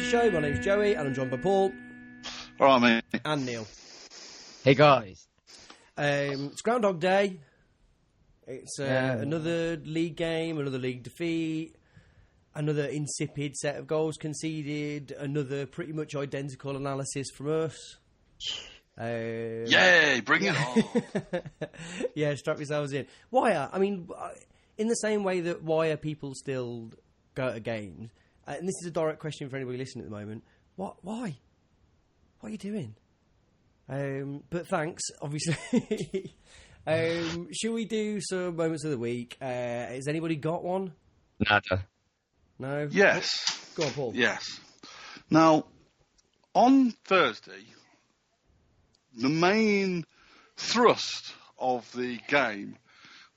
show. My name's Joey, and I'm joined by Paul. All right, mate. And Neil. Hey, guys. It's Groundhog Day. It's another league game, another league defeat, another insipid set of goals conceded, another pretty much identical analysis from us. Yay, bring it on. Yeah, strap yourselves in. Why in the same way that why are people still go to games? And this is a direct question for anybody listening at the moment. Why? What are you doing? But thanks, obviously. Should we do some moments of the week? Has anybody got one? Nada. No? Yes. Go on, Paul. Yes. Now, on Thursday, the main thrust of the game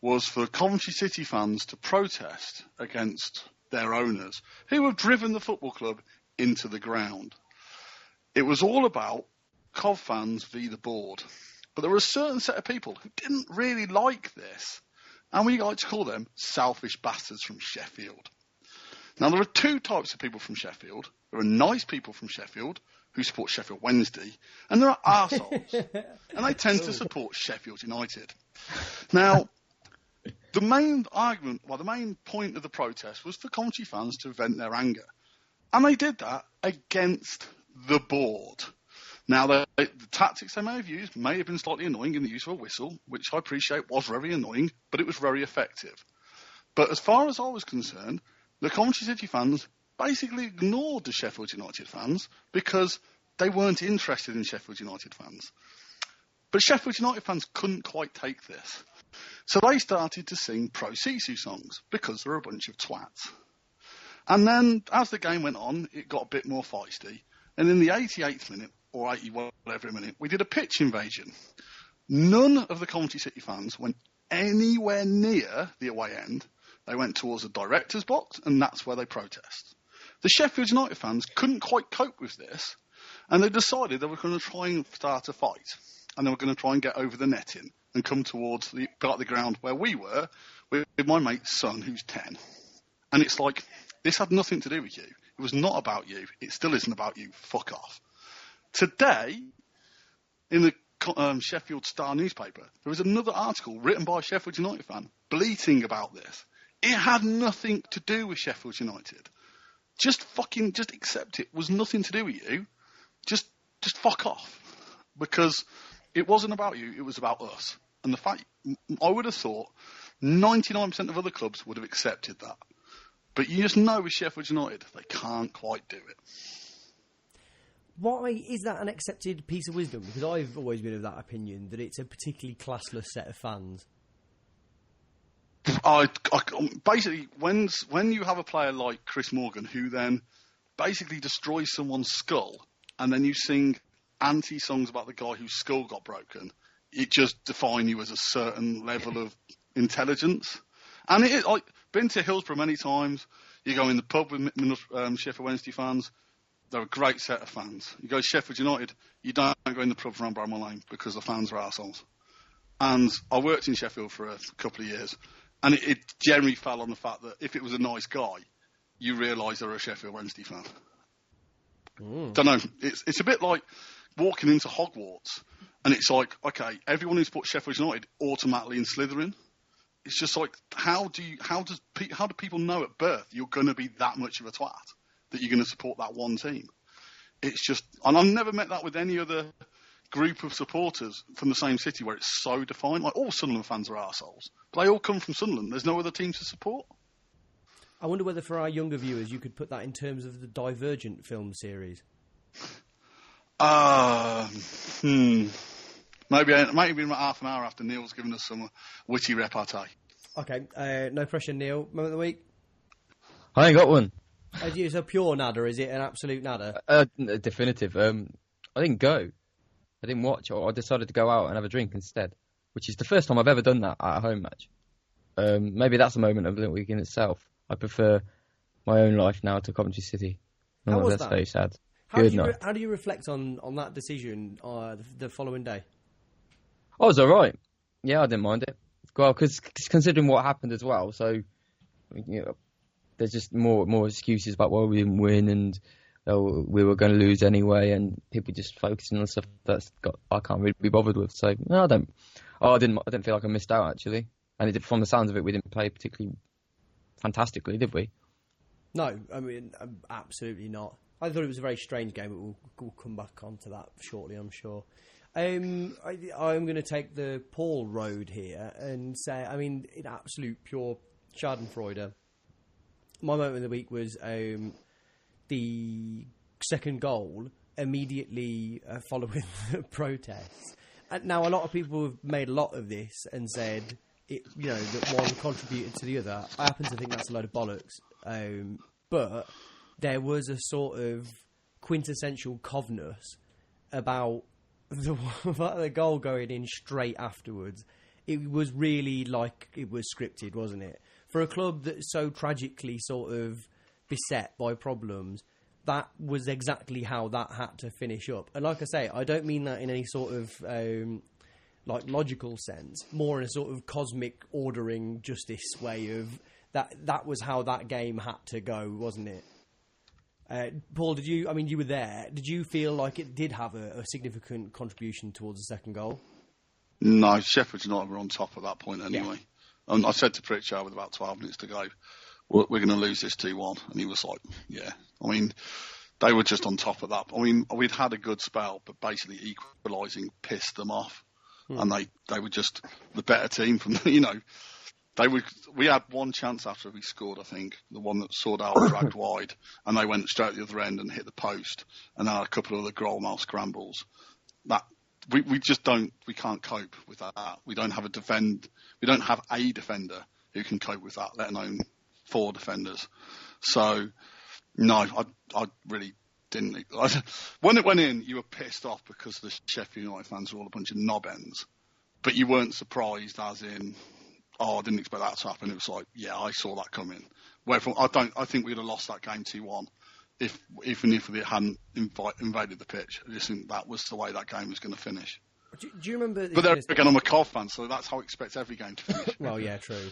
was for Coventry City fans to protest against their owners, who have driven the football club into the ground. It was all about Cov fans v the board. But there were a certain set of people who didn't really like this, and we like to call them selfish bastards from Sheffield. Now, there are two types of people from Sheffield. There are nice people from Sheffield who support Sheffield Wednesday, and there are arseholes, and they tend to support Sheffield United. Now, the main point of the protest was for Coventry fans to vent their anger, and they did that against the board. Now, the tactics they may have used may have been slightly annoying in the use of a whistle, which I appreciate was very annoying, but it was very effective. But as far as I was concerned, the Coventry City fans basically ignored the Sheffield United fans because they weren't interested in Sheffield United fans. But Sheffield United fans couldn't quite take this. So they started to sing pro-Sisu songs because they're a bunch of twats. And then, as the game went on, it got a bit more feisty. And in the 88th minute, or 80 whatever minute, we did a pitch invasion. None of the Coventry City fans went anywhere near the away end. They went towards the director's box, and that's where they protest. The Sheffield United fans couldn't quite cope with this, and they decided they were going to try and start a fight. And they were going to try and get over the netting and come towards the part of the ground where we were, with my mate's son, who's 10. And it's like, this had nothing to do with you. It was not about you. It still isn't about you. Fuck off. Today, in the Sheffield Star newspaper, there was another article written by a Sheffield United fan bleating about this. It had nothing to do with Sheffield United. Just accept it. It was nothing to do with you. Just fuck off. Because it wasn't about you, it was about us. And the fact, I would have thought 99% of other clubs would have accepted that. But you just know with Sheffield United, they can't quite do it. Why is that an accepted piece of wisdom? Because I've always been of that opinion, that it's a particularly classless set of fans. Basically, when you have a player like Chris Morgan, who then basically destroys someone's skull, and then you sing anti-songs about the guy whose skull got broken, it just defines you as a certain level of intelligence. And it is, I've been to Hillsborough many times. You go in the pub with Sheffield Wednesday fans. They're a great set of fans. You go to Sheffield United, you don't go in the pub around Bramwell Lane because the fans are arseholes. And I worked in Sheffield for a couple of years, and it generally fell on the fact that if it was a nice guy, you realise they're a Sheffield Wednesday fan. Don't know. It's a bit like walking into Hogwarts, and it's like, okay, everyone who supports Sheffield United automatically in Slytherin. It's just like, how do people know at birth you're going to be that much of a twat, that you're going to support that one team? It's just, and I've never met that with any other group of supporters from the same city where it's so defined. Like, all Sunderland fans are arseholes, but they all come from Sunderland. There's no other teams to support. I wonder whether for our younger viewers you could put that in terms of the Divergent film series. Maybe about half an hour after Neil's given us some witty repartee. Okay, no pressure, Neil. Moment of the week? I ain't got one. Is it a pure nada, or is it an absolute nada? Definitive. I didn't go. I didn't watch. I decided to go out and have a drink instead, which is the first time I've ever done that at a home match. Maybe that's a moment of the week in itself. I prefer my own life now to Coventry City. How was that's that? very sad. How do you reflect on that decision the following day? I was all right. Yeah, I didn't mind it. Well, because considering what happened as well, so there's just more excuses about why we didn't win, and oh, we were going to lose anyway, and people just focusing on stuff I can't really be bothered with. So no, I didn't feel like I missed out actually. And from the sounds of it, we didn't play particularly fantastically, did we? No, I mean, absolutely not. I thought it was a very strange game, but we'll come back onto that shortly, I'm sure. I'm going to take the Paul road here and say, I mean, in absolute pure Schadenfreude, my moment of the week was the second goal immediately following the protests. And now, a lot of people have made a lot of this and said, that one contributed to the other. I happen to think that's a load of bollocks. But there was a sort of quintessential Covness about the goal going in straight afterwards. It was really like it was scripted, wasn't it? For a club that's so tragically sort of beset by problems, that was exactly how that had to finish up. And like I say, I don't mean that in any sort of logical sense, more in a sort of cosmic ordering justice way of that was how that game had to go, wasn't it? Paul, you were there. Did you feel like it did have a significant contribution towards the second goal? No, Sheffield United were on top at that point anyway. Yeah. And I said to Pritchard with about 12 minutes to go, we're going to lose this 2-1. And he was like, yeah. I mean, they were just on top of that. I mean, we'd had a good spell, but basically equalising pissed them off. And they were just the better team from, we had one chance after we scored, I think, the one that sawed out dragged wide, and they went straight at the other end and hit the post, and then had a couple of other goal scrambles. That we can't cope with that. We don't have a defender who can cope with that, let alone 4 defenders. So no, I really didn't. When it went in, you were pissed off because the Sheffield United fans were all a bunch of knob ends, but you weren't surprised as in, oh, I didn't expect that to happen. It was like, yeah, I saw that coming. I think we'd have lost that game 2-1 even if they hadn't invaded the pitch. I just think that was the way that game was going to finish. Do you remember? But then again, I'm a Cov fan, so that's how I expect every game to finish. Well, yeah, true.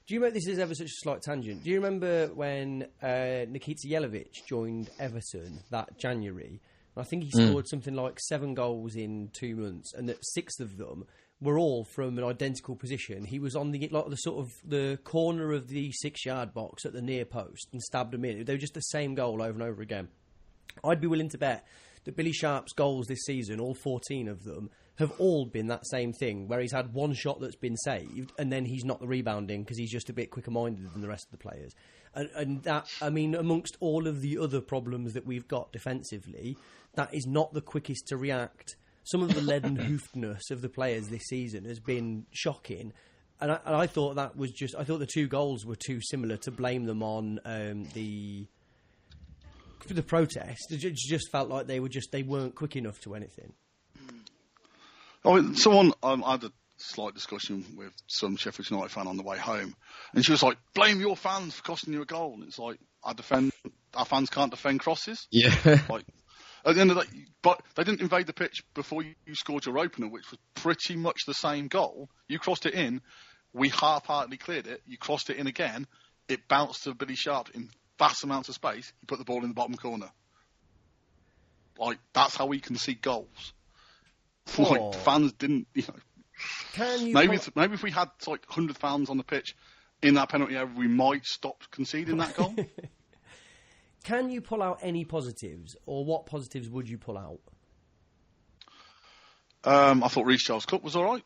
Do you remember, this is ever such a slight tangent, do you remember when Nikita Jelavic joined Everton that January? I think he scored something like 7 goals in 2 months, and that 6 of them were all from an identical position. He was on the corner of the 6-yard box at the near post and stabbed them in. They were just the same goal over and over again. I'd be willing to bet that Billy Sharp's goals this season, all 14 of them, have all been that same thing, where he's had one shot that's been saved, and then he's not the rebounding because he's just a bit quicker-minded than the rest of the players. And that, I mean, amongst all of the other problems that we've got defensively, that is not the quickest to react. Some of the leaden-hoofedness of the players this season has been shocking. And I thought that was just... I thought the 2 goals were too similar to blame them on the protest. It just felt like they weren't quick enough to anything. I mean, I had a slight discussion with some Sheffield United fan on the way home, and she was like, blame your fans for costing you a goal. And it's like, our fans can't defend crosses. Yeah. Like, at the end of the day, but they didn't invade the pitch before you scored your opener, which was pretty much the same goal. You crossed it in, we half-heartedly cleared it, you crossed it in again, it bounced to Billy Sharp in vast amounts of space, you put the ball in the bottom corner. Like, that's how we concede goals. Like, fans didn't, maybe if we had like 100 fans on the pitch in that penalty area, we might stop conceding that goal. Can you pull out any positives, or what positives would you pull out? I thought Reece Charles Cook was all right.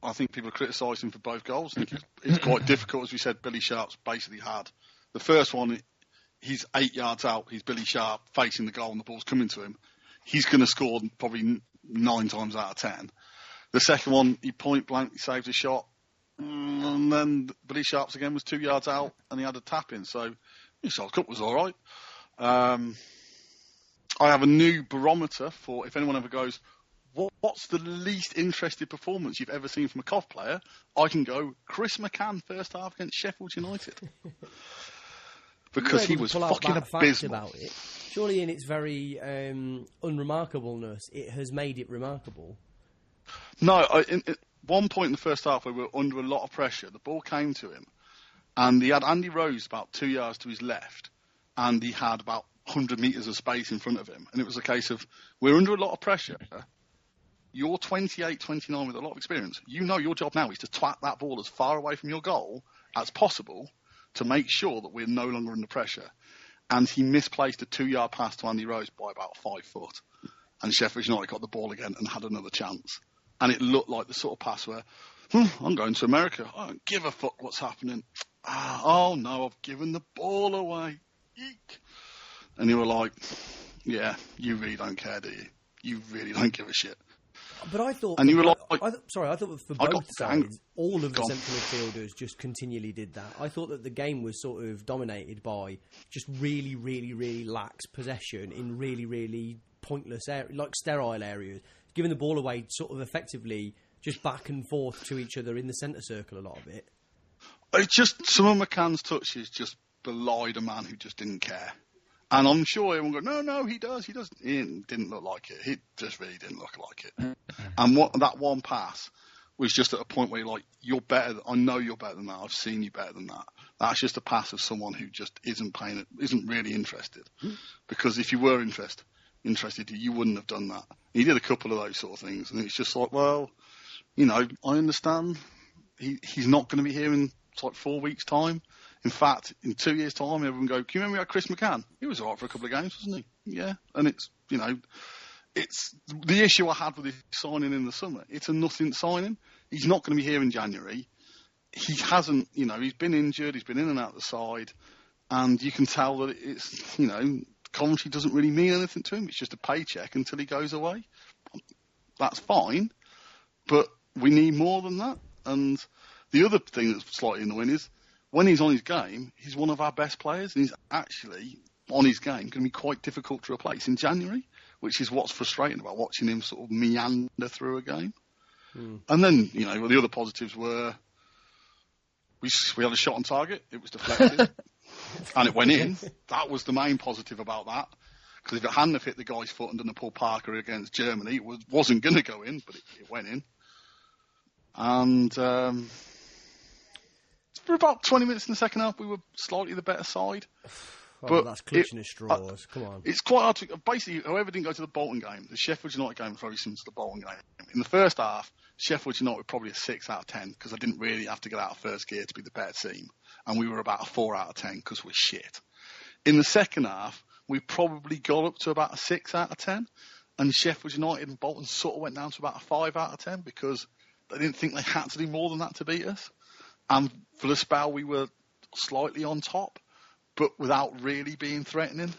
I think people criticised him for both goals. I think it's quite difficult, as we said. Billy Sharp's basically had the first one. He's 8 yards out. He's Billy Sharp facing the goal, and the ball's coming to him. He's going to score probably 9 times out of 10. The second one, he point blankly saved a shot, and then Billy Sharp's again was 2 yards out, and he had a tap in. So Charles Cook was all right. I have a new barometer for if anyone ever goes, what's the least interested performance you've ever seen from a Cov player? I can go Chris McCann first half against Sheffield United. Because he was fucking abysmal. About it. Surely in its very unremarkableness, it has made it remarkable. No, at one point in the first half where we were under a lot of pressure, the ball came to him, and he had Andy Rose about 2 yards to his left, and he had about 100 metres of space in front of him. And it was a case of, we're under a lot of pressure. You're 28, 29 with a lot of experience. You know your job now is to twat that ball as far away from your goal as possible to make sure that we're no longer under pressure. And he misplaced a 2-yard pass to Andy Rose by about 5 foot. And Sheffield United got the ball again and had another chance. And it looked like the sort of pass where, I'm going to America. I don't give a fuck what's happening. Oh, no, I've given the ball away. Eek. And you were like, yeah, you really don't care, do you? You really don't give a shit. But I thought... And you were like... I thought for both sides, all of the central midfielders just continually did that. I thought that the game was sort of dominated by just really, really, really lax possession in really, really pointless areas, like sterile areas. Giving the ball away sort of effectively just back and forth to each other in the centre circle a lot of it. It's just, some of McCann's touches just belied a man who just didn't care. And I'm sure everyone go, no, he does. He didn't look like it. He just really didn't look like it. And that one pass was just at a point where you're like, you're better. I know you're better than that. I've seen you better than that. That's just a pass of someone who just isn't really interested. Because if you were interested, you wouldn't have done that. He did a couple of those sort of things, and it's just like, well, I understand. He's not going to be here in like 4 weeks' time. In fact, in 2 years' time, everyone go, can you remember we had Chris McCann? He was all right for a couple of games, wasn't he? Yeah. And it's the issue I had with his signing in the summer. It's a nothing signing. He's not going to be here in January. He hasn't, he's been injured. He's been in and out of the side. And you can tell that it's, Coventry doesn't really mean anything to him. It's just a paycheck until he goes away. That's fine. But we need more than that. And the other thing that's slightly annoying is, when he's on his game, he's one of our best players, and he's actually, on his game, going to be quite difficult to replace in January, which is what's frustrating about watching him sort of meander through a game. And then, the other positives were, we had a shot on target, it was deflected, and it went in. That was the main positive about that, because if it hadn't have hit the guy's foot under Paul Parker against Germany, it wasn't going to go in, but it went in. And... for about 20 minutes in the second half, we were slightly the better side. But that's clutching at straws. Come on. It's quite hard to... Basically, whoever didn't go to the Bolton game, the Sheffield United game was very similar to the Bolton game. In the first half, Sheffield United were probably a 6 out of 10 because I didn't really have to get out of first gear to be the better team. And we were about a 4 out of 10 because we're shit. In the second half, we probably got up to about a 6 out of 10. And Sheffield United and Bolton sort of went down to about a 5 out of 10 because they didn't think they had to do more than that to beat us. And for the spell, we were slightly on top, but without really being threatening.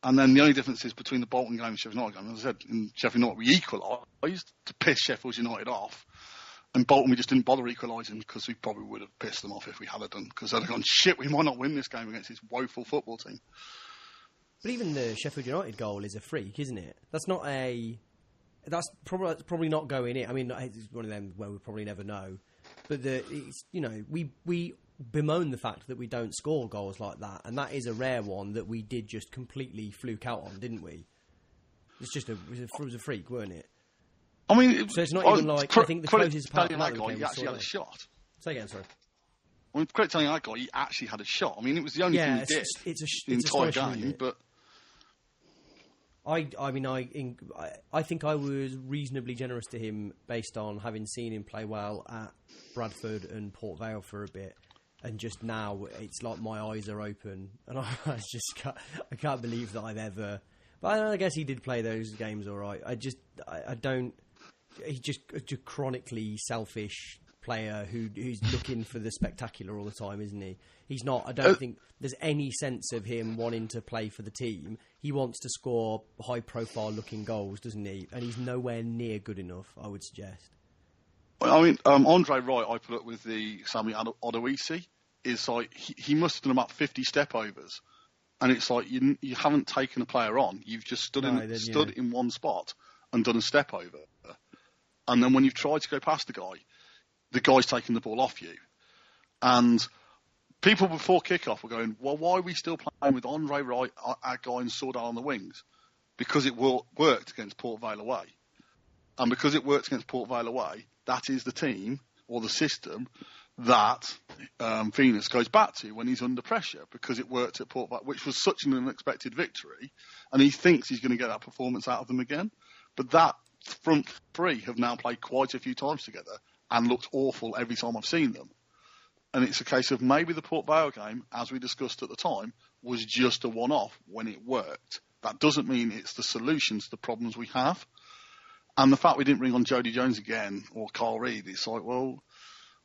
And then the only difference is between the Bolton game and Sheffield United game. As I said, in Sheffield United, we equalised to piss Sheffield United off. And Bolton, we just didn't bother equalising because we probably would have pissed them off if we had done. Because they'd have gone, shit, we might not win this game against this woeful football team. But even the Sheffield United goal is a freak, isn't it? That's not a... That's probably not going in. I mean, it's one of them where we'll probably never know. But we bemoan the fact that we don't score goals like that, and that is a rare one that we did just completely fluke out on, didn't we? It was a freak, weren't it? I mean, so it's not even like I think the closest part of that guy, he actually had a shot. Say again, sorry. I mean, credit telling that guy, he actually had a shot. I mean, it was the only thing he did the entire game, but. I think I was reasonably generous to him based on having seen him play well at Bradford and Port Vale for a bit, and just now it's like my eyes are open, and I can't believe that I've ever. But I guess he did play those games all right. I don't. He's just a chronically selfish player who's looking for the spectacular all the time, isn't he? He's not. I don't think there's any sense of him wanting to play for the team. He wants to score high-profile looking goals, doesn't he? And he's nowhere near good enough, I would suggest. I mean, Andre Wright, I put up with the Sami Odoisi, is like he must have done about 50 step overs, and it's like you haven't taken a player on. You've just stood in one spot and done a step over, and then when you've tried to go past the guy's taking the ball off you, and people before kickoff were going, well, why are we still playing with Andre Wright, our guy, and Sordal on the wings? Because it worked against Port Vale away. And because it worked against Port Vale away, that is the team or the system that Venus goes back to when he's under pressure, because it worked at Port Vale, which was such an unexpected victory, and he thinks he's going to get that performance out of them again. But that front three have now played quite a few times together and looked awful every time I've seen them. And it's a case of maybe the Port Vale game, as we discussed at the time, was just a one-off when it worked. That doesn't mean it's the solution to the problems we have. And the fact we didn't bring on Jody Jones again or Carl Reid, it's like, well,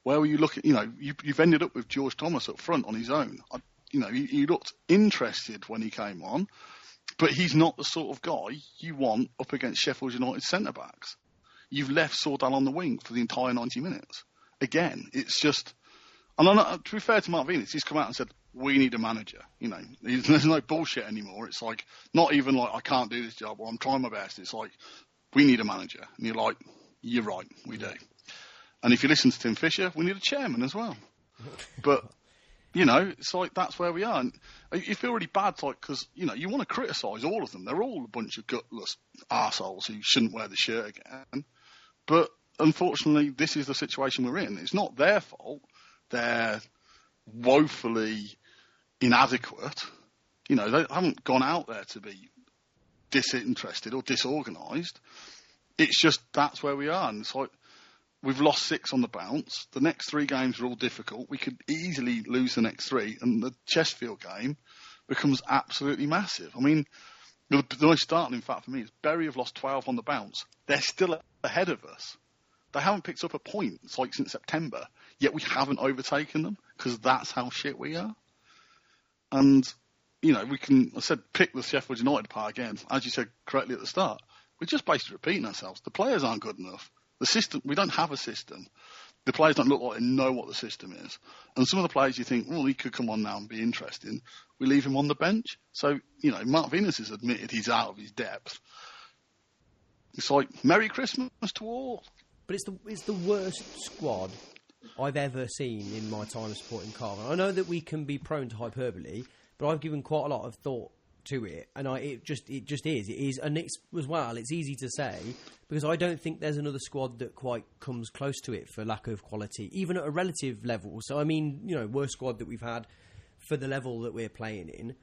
where were you looking? You know, you've ended up with George Thomas up front on his own. He looked interested when he came on, but he's not the sort of guy you want up against Sheffield United centre-backs. You've left Sordell on the wing for the entire 90 minutes. Again, it's just... And to be fair to Mark Venus, he's come out and said, we need a manager. You know, there's no bullshit anymore. It's like, not even like, I can't do this job or I'm trying my best. It's like, we need a manager. And you're like, you're right, we do. And if you listen to Tim Fisher, we need a chairman as well. But, you know, it's like, that's where we are. And you feel really bad, like, because, you know, you want to criticise all of them. They're all a bunch of gutless arseholes who shouldn't wear the shirt again. But unfortunately, this is the situation we're in. It's not their fault. They're woefully inadequate. You know, they haven't gone out there to be disinterested or disorganised. It's just that's where we are. And it's like, we've lost 6 on the bounce. The next 3 games are all difficult. We could easily lose the next 3, and the Chesterfield game becomes absolutely massive. I mean, the most startling fact for me is Bury have lost 12 on the bounce. They're still ahead of us. They haven't picked up a point since September, yet we haven't overtaken them, because that's how shit we are. And, you know, we can, I said, pick the Sheffield United part again. As you said correctly at the start, we're just basically repeating ourselves. The players aren't good enough. The system, we don't have a system. The players don't look like they know what the system is. And some of the players you think, well, he could come on now and be interesting. We leave him on the bench. So, you know, Mark Venus has admitted he's out of his depth. It's like, Merry Christmas to all. But it's the worst squad I've ever seen in my time supporting Carver. I know that we can be prone to hyperbole, but I've given quite a lot of thought to it, and it just is. It is, and it's as well. It's easy to say because I don't think there's another squad that quite comes close to it for lack of quality, even at a relative level. So I mean, you know, worst squad that we've had for the level that we're playing in.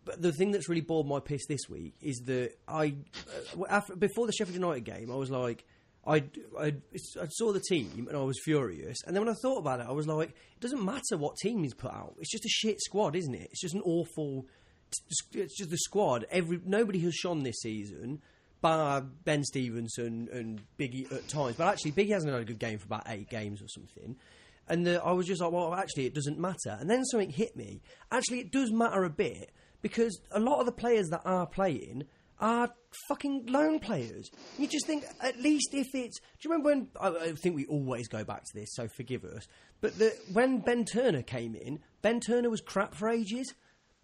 But the thing that's really bored my piss this week is that before the Sheffield United game, I was like, I saw the team and I was furious. And then when I thought about it, I was like, it doesn't matter what team he's put out. It's just a shit squad, isn't it? It's just an awful... It's just the squad. Nobody has shone this season, bar Ben Stevenson and Biggie at times. But actually, Biggie hasn't had a good game for about 8 games or something. And I was just like, well, actually, it doesn't matter. And then something hit me. Actually, it does matter a bit, because a lot of the players that are playing are fucking lone players. You just think, at least if it's... Do you remember when... I think we always go back to this, so forgive us. But when Ben Turner came in, Ben Turner was crap for ages,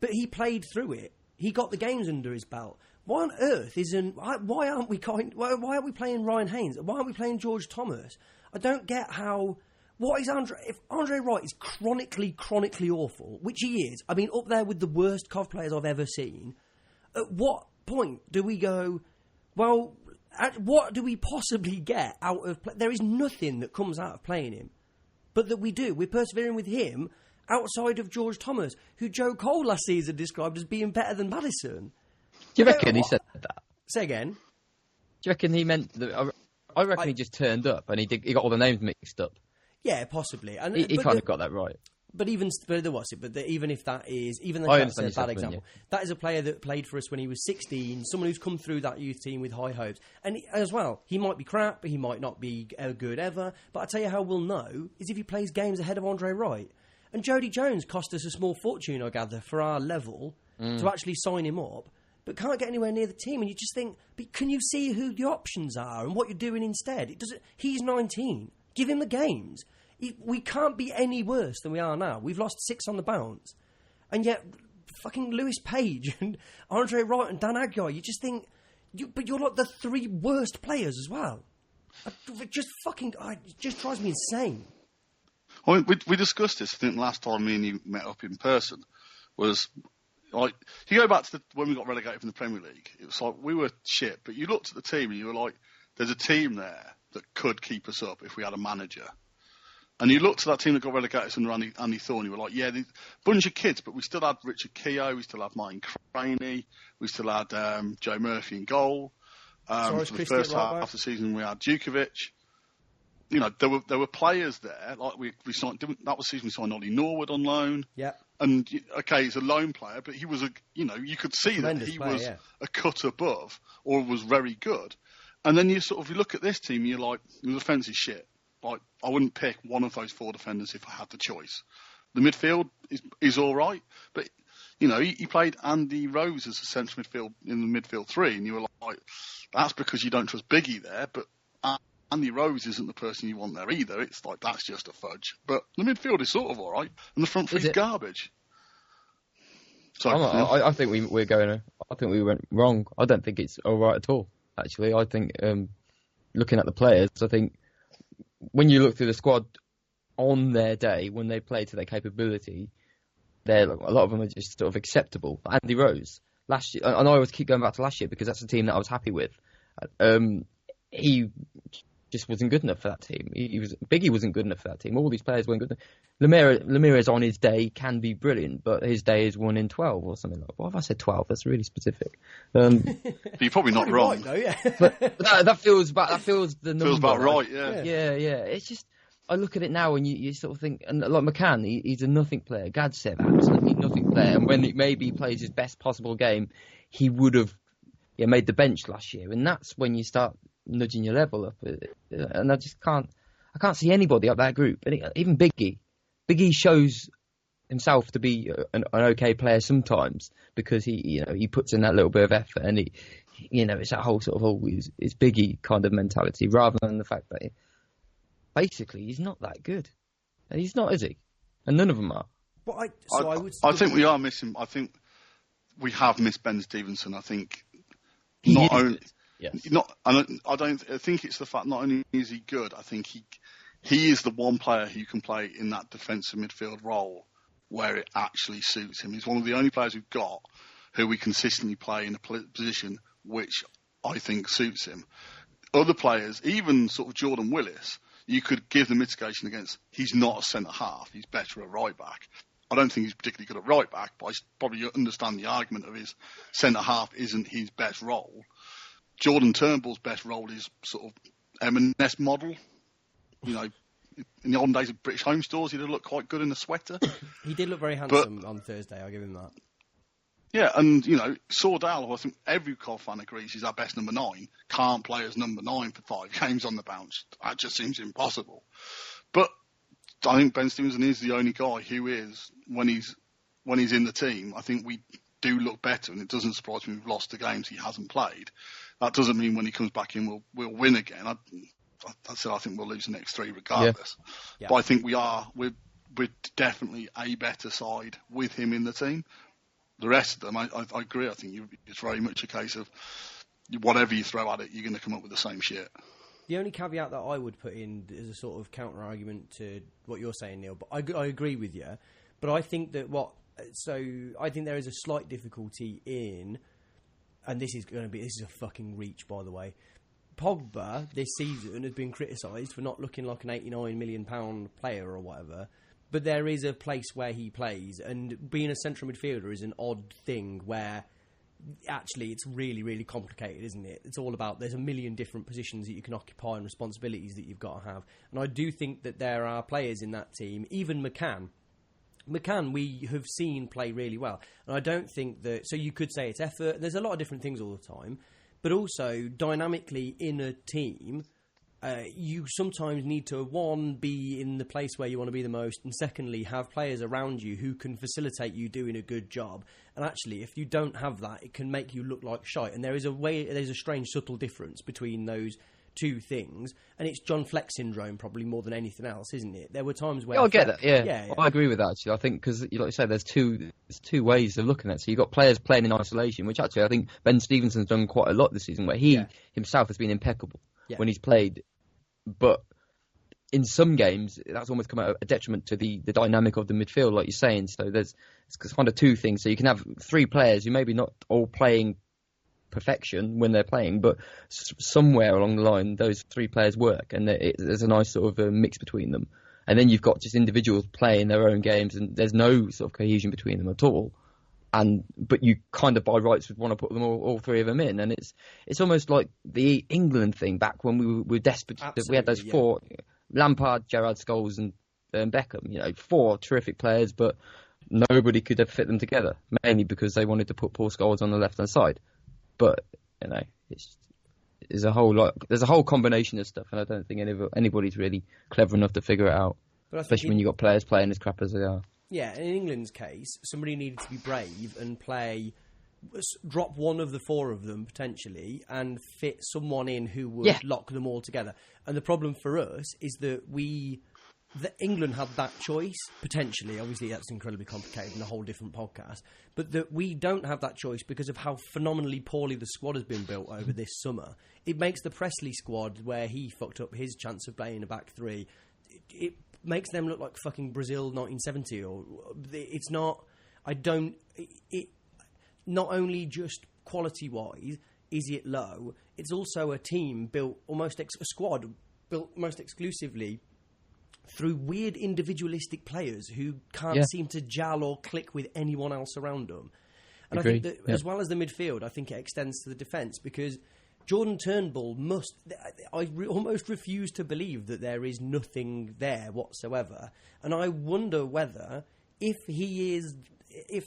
but he played through it. He got the games under his belt. Why on earth isn't... Why aren't we playing Ryan Haynes? Why aren't we playing George Thomas? I don't get how... What is Andre... If Andre Wright is chronically awful, which he is, I mean, up there with the worst COV players I've ever seen, at what point do we go, well, what do we possibly get out of... There is nothing that comes out of playing him. But that we do. We're persevering with him outside of George Thomas, who Joe Cole last season described as being better than Maddison. Do you reckon he said that? Say again. Do you reckon he meant... I reckon he just turned up and he got all the names mixed up. Yeah, possibly. And he kind of got that right. But even if that is, even I that's a understand bad example. Yeah. That is a player that played for us when he was 16, someone who's come through that youth team with high hopes. And as well, he might be crap, but he might not be good ever. But I tell you how we'll know is if he plays games ahead of Andre Wright. And Jody Jones cost us a small fortune, I gather, for our level to actually sign him up, but can't get anywhere near the team. And you just think, but can you see who the options are and what you're doing instead? He's 19. Give him the games. We can't be any worse than we are now. We've lost 6 on the bounce. And yet, fucking Lewis Page and Andre Wright and Dan Aguiar, you just think... But you're like the 3 worst players as well. It just drives me insane. I mean, we discussed this, I think, last time me and you met up in person, was... Like, if you go back to when we got relegated from the Premier League, it was like, we were shit, but you looked at the team and you were like, there's a team there that could keep us up if we had a manager. And you looked at that team that got relegated under Andy Thorne, you were like, yeah, bunch of kids, but we still had Richard Keogh, we still had Martin Craney, we still had Joe Murphy in goal. For the first half of the season, we had Djukovic. You know, there were players there. Like we signed. That was the season we signed Ollie Norwood on loan. Yeah. And okay, he's a loan player, but he was you could see Tremendous that he player, was yeah. a cut above or was very good. And then you look at this team, you're like, the defence is shit. Like, I wouldn't pick one of those 4 defenders if I had the choice. The midfield is all right, but he played Andy Rose as a central midfield in the midfield 3, and you were like, that's because you don't trust Biggie there, but Andy Rose isn't the person you want there either. It's like, that's just a fudge. But the midfield is sort of all right, and the front 3 is garbage. So I think we went wrong. I don't think it's all right at all. Actually, I think looking at the players, I think when you look through the squad on their day, when they play to their capability, a lot of them are just sort of acceptable. Andy Rose, last year, and I always keep going back to last year because that's the team that I was happy with. He just wasn't good enough for that team. Biggie wasn't good enough for that team. All these players weren't good enough. Ramirez on his day can be brilliant, but his day is 1 in 12 or something like that. What have I said, 12? That's really specific. You're probably not wrong. Right, though, yeah. but that feels the number. Feels about right, yeah. Yeah. It's just, I look at it now and you sort of think, and like McCann, he's a nothing player. Gadsev, absolutely nothing player. And when maybe he plays his best possible game, he would have made the bench last year. And that's when you start nudging your level up. And I can't see anybody up that group. And even Biggie shows himself to be an okay player sometimes because he puts in that little bit of effort, and it's that whole sort of always is Biggie kind of mentality rather than the fact that basically he's not that good. And he's not, is he? And none of them are. I think we are missing. I think we have missed Ben Stevenson. I think Yes. I think it's the fact not only is he good, I think he is the one player who can play in that defensive midfield role where it actually suits him. He's one of the only players we've got who we consistently play in a position which I think suits him. Other players, even sort of Jordan Willis, you could give the mitigation against. He's not a centre half. He's better at right back. I don't think he's particularly good at right back, but I probably understand the argument of his centre half isn't his best role. Jordan Turnbull's best role is sort of M&S model. In the olden days of British Home Stores, he'd have looked quite good in a sweater. He did look very handsome on Thursday, I'll give him that. Yeah, and, Sordell, who I think every Cov fan agrees is our best number 9, can't play as number 9 for 5 games on the bounce. That just seems impossible. But I think Ben Stevenson is the only guy who is, when he's in the team, I think we do look better, and it doesn't surprise me we've lost the games he hasn't played. That doesn't mean when he comes back in we'll win again. I think we'll lose the next 3 regardless. Yeah. But I think we're definitely a better side with him in the team. The rest of them, I agree. I think it's very much a case of whatever you throw at it, you're going to come up with the same shit. The only caveat that I would put in is a sort of counter argument to what you're saying, Neil. But I agree with you. But I think that I think there is a slight difficulty in. And this is a fucking reach, by the way. Pogba this season has been criticised for not looking like an £89 million player or whatever. But there is a place where he plays, and being a central midfielder is an odd thing where actually it's really, really complicated, isn't it? It's all about there's a million different positions that you can occupy and responsibilities that you've got to have. And I do think that there are players in that team, even McCann, we have seen play really well. And I don't think that... So you could say it's effort. There's a lot of different things all the time. But also, dynamically in a team, you sometimes need to, one, be in the place where you want to be the most, and secondly, have players around you who can facilitate you doing a good job. And actually, if you don't have that, it can make you look like shite. And there's a strange, subtle difference between those two things, and it's John Fleck syndrome probably more than anything else, isn't it? There were times where I get that. Yeah. I agree with that. Actually, I think because, like you say, there's two ways of looking at it. So you've got players playing in isolation, which actually I think Ben Stevenson's done quite a lot this season, where he himself has been impeccable when he's played. But in some games, that's almost come at a detriment to the dynamic of the midfield, like you're saying. So it's kind of two things. So you can have 3 players who maybe not all playing perfection when they're playing, but somewhere along the line those 3 players work, and there's a nice sort of mix between them. and then you've got just individuals playing their own games, and there's no sort of cohesion between them at all. But you kind of by rights would want to put them all three of them in, and it's almost like the England thing back when we were desperate. Absolutely, we had those four: Lampard, Gerrard, Scholes, and Beckham. 4 terrific players, but nobody could ever fit them together. Mainly because they wanted to put Paul Scholes on the left hand side. But there's a whole combination of stuff, and I don't think anybody's really clever enough to figure it out. Especially when you've got players playing as crap as they are. Yeah, in England's case, somebody needed to be brave and drop one of the 4 of them potentially and fit someone in who would lock them all together. And the problem for us is that England had that choice, potentially. Obviously, that's incredibly complicated and a whole different podcast. But that we don't have that choice because of how phenomenally poorly the squad has been built over this summer. It makes the Presley squad, where he fucked up his chance of playing a back 3, it makes them look like fucking Brazil 1970. Or it's not. Not only just quality-wise is it low, it's also a team built a squad built almost exclusively through weird individualistic players who can't seem to gel or click with anyone else around them. And I think that as well as the midfield, I think it extends to the defence, because Jordan Turnbull almost refuse to believe that there is nothing there whatsoever. And I wonder whether if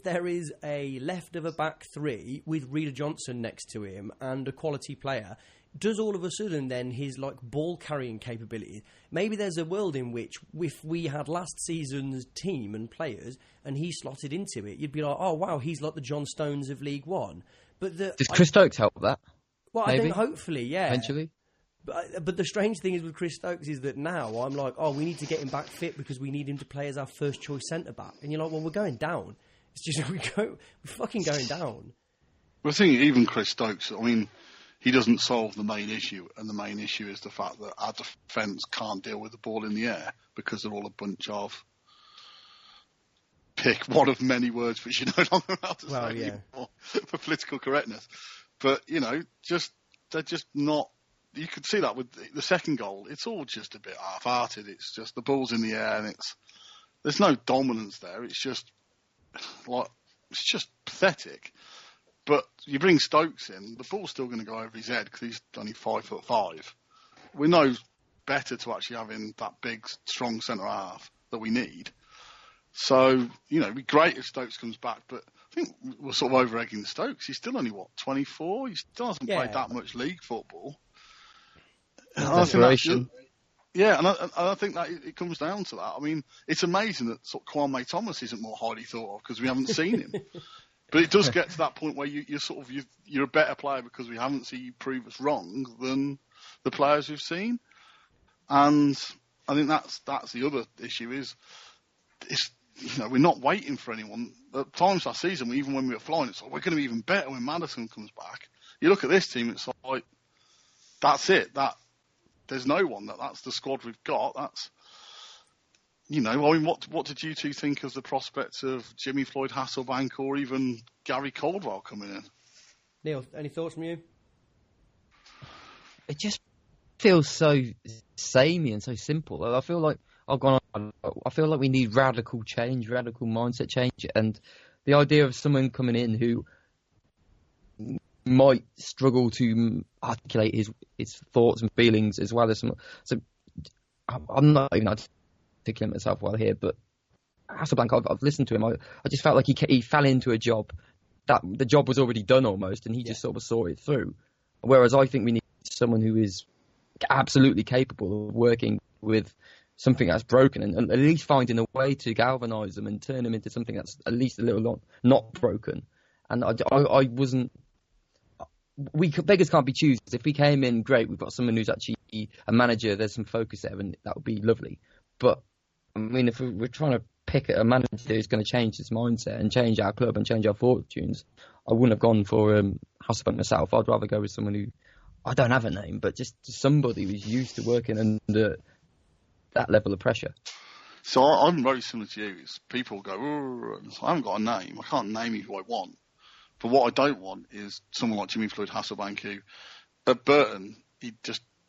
there is a left of a back 3 with Reeder Johnson next to him and a quality player, does all of a sudden then his ball carrying capability, maybe there's a world in which if we had last season's team and players and he slotted into it, you'd be like, oh wow, he's like the John Stones of League One. But does Chris Stokes help that? Well, maybe? I think hopefully, yeah. Eventually. But the strange thing is with Chris Stokes is that now I'm like, oh, we need to get him back fit because we need him to play as our first choice centre back. And you're like, well, we're going down. It's just we're fucking going down. Well, I think even Chris Stokes, he doesn't solve the main issue, and the main issue is the fact that our defence can't deal with the ball in the air because they're all a bunch of pick one of many words which you're no longer allowed to say anymore for political correctness. But, they're just not. You could see that with the second goal. It's all just a bit half-hearted. It's just the ball's in the air, and there's no dominance there. It's just pathetic. But you bring Stokes in, the ball's still going to go over his head because he's only 5'5". We know better to actually have in that big, strong centre half that we need. So, it'd be great if Stokes comes back, but I think we're sort of over-egging Stokes. He's still only, 24? He still hasn't played that much league football. Desperation. And I think that it comes down to that. It's amazing that sort of Kwame Thomas isn't more highly thought of because we haven't seen him. But it does get to that point where you're a better player because we haven't seen you prove us wrong than the players we've seen. And I think that's the other issue is we're not waiting for anyone. At times last season, even when we were flying, it's like we're going to be even better when Maddison comes back. You look at this team, it's like that's it. There's no one. That's the squad we've got. That's what did you two think of the prospects of Jimmy Floyd Hasselbank or even Gary Caldwell coming in? Neil, any thoughts from you? It just feels so samey and so simple. I feel like I feel like we need radical change, radical mindset change, and the idea of someone coming in who might struggle to articulate his thoughts and feelings as well as some. So I'm not even articulating myself well here, but Hasselbank, I've listened to him. I just felt like he fell into a job that the job was already done almost, and he just sort of saw it through. Whereas I think we need someone who is absolutely capable of working with something that's broken and at least finding a way to galvanise them and turn them into something that's at least a little not broken. And I wasn't. Beggars can't be choosers. If we came in, great, we've got someone who's actually a manager, there's some focus there, and that would be lovely. But, if we're trying to pick a manager who's going to change his mindset and change our club and change our fortunes, I wouldn't have gone for Hasselbank myself. I'd rather go with someone who, I don't have a name, but just somebody who's used to working under that level of pressure. So I'm very similar to you. People go, I haven't got a name. I can't name you who I want. But what I don't want is someone like Jimmy Floyd Hasselbank who, at Burton, he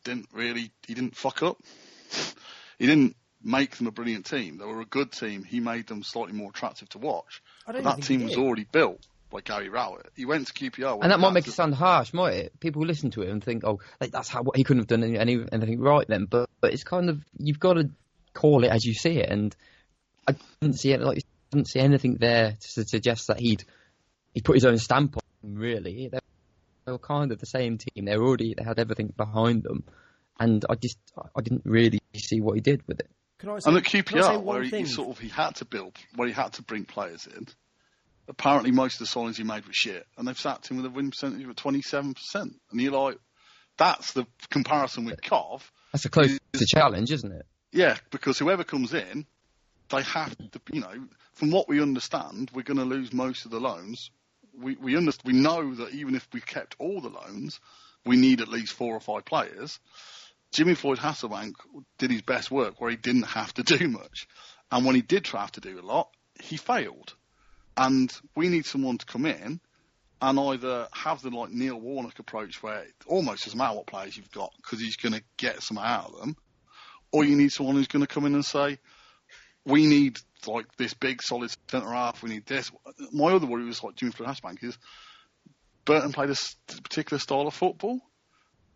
didn't fuck up. He didn't make them a brilliant team. They were a good team. He made them slightly more attractive to watch. But that think team he was did. already built by Gary Rowett. He went to QPR. And that might make it sound harsh, might it? People listen to it and think, oh, like, that's how he couldn't have done anything right then. But it's kind of, you've got to call it as you see it. And I didn't see it, like, I didn't see anything there to suggest that he'd put his own stamp on them, really. They were kind of the same team. They had everything behind them. And I didn't really see what he did with it. And at QPR, where he had to build, where he had to bring players in, apparently most of the signings he made were shit, and they've sacked him with a win percentage of 27%. And you're like, that's the comparison with Cov. That's a close challenge, isn't it? Yeah, because whoever comes in, they have to, from what we understand, we're going to lose most of the loans. We know that even if we kept all the loans, we need at least 4 or 5 players. Jimmy Floyd Hasselbank did his best work where he didn't have to do much. And when he did have to do a lot, he failed. And we need someone to come in and either have the Neil Warnock approach where it almost doesn't matter what players you've got because he's going to get some out of them, or you need someone who's going to come in and say, we need this big solid centre half, we need this. My other worry was Jimmy Floyd Hasselbank is Burton played a particular style of football,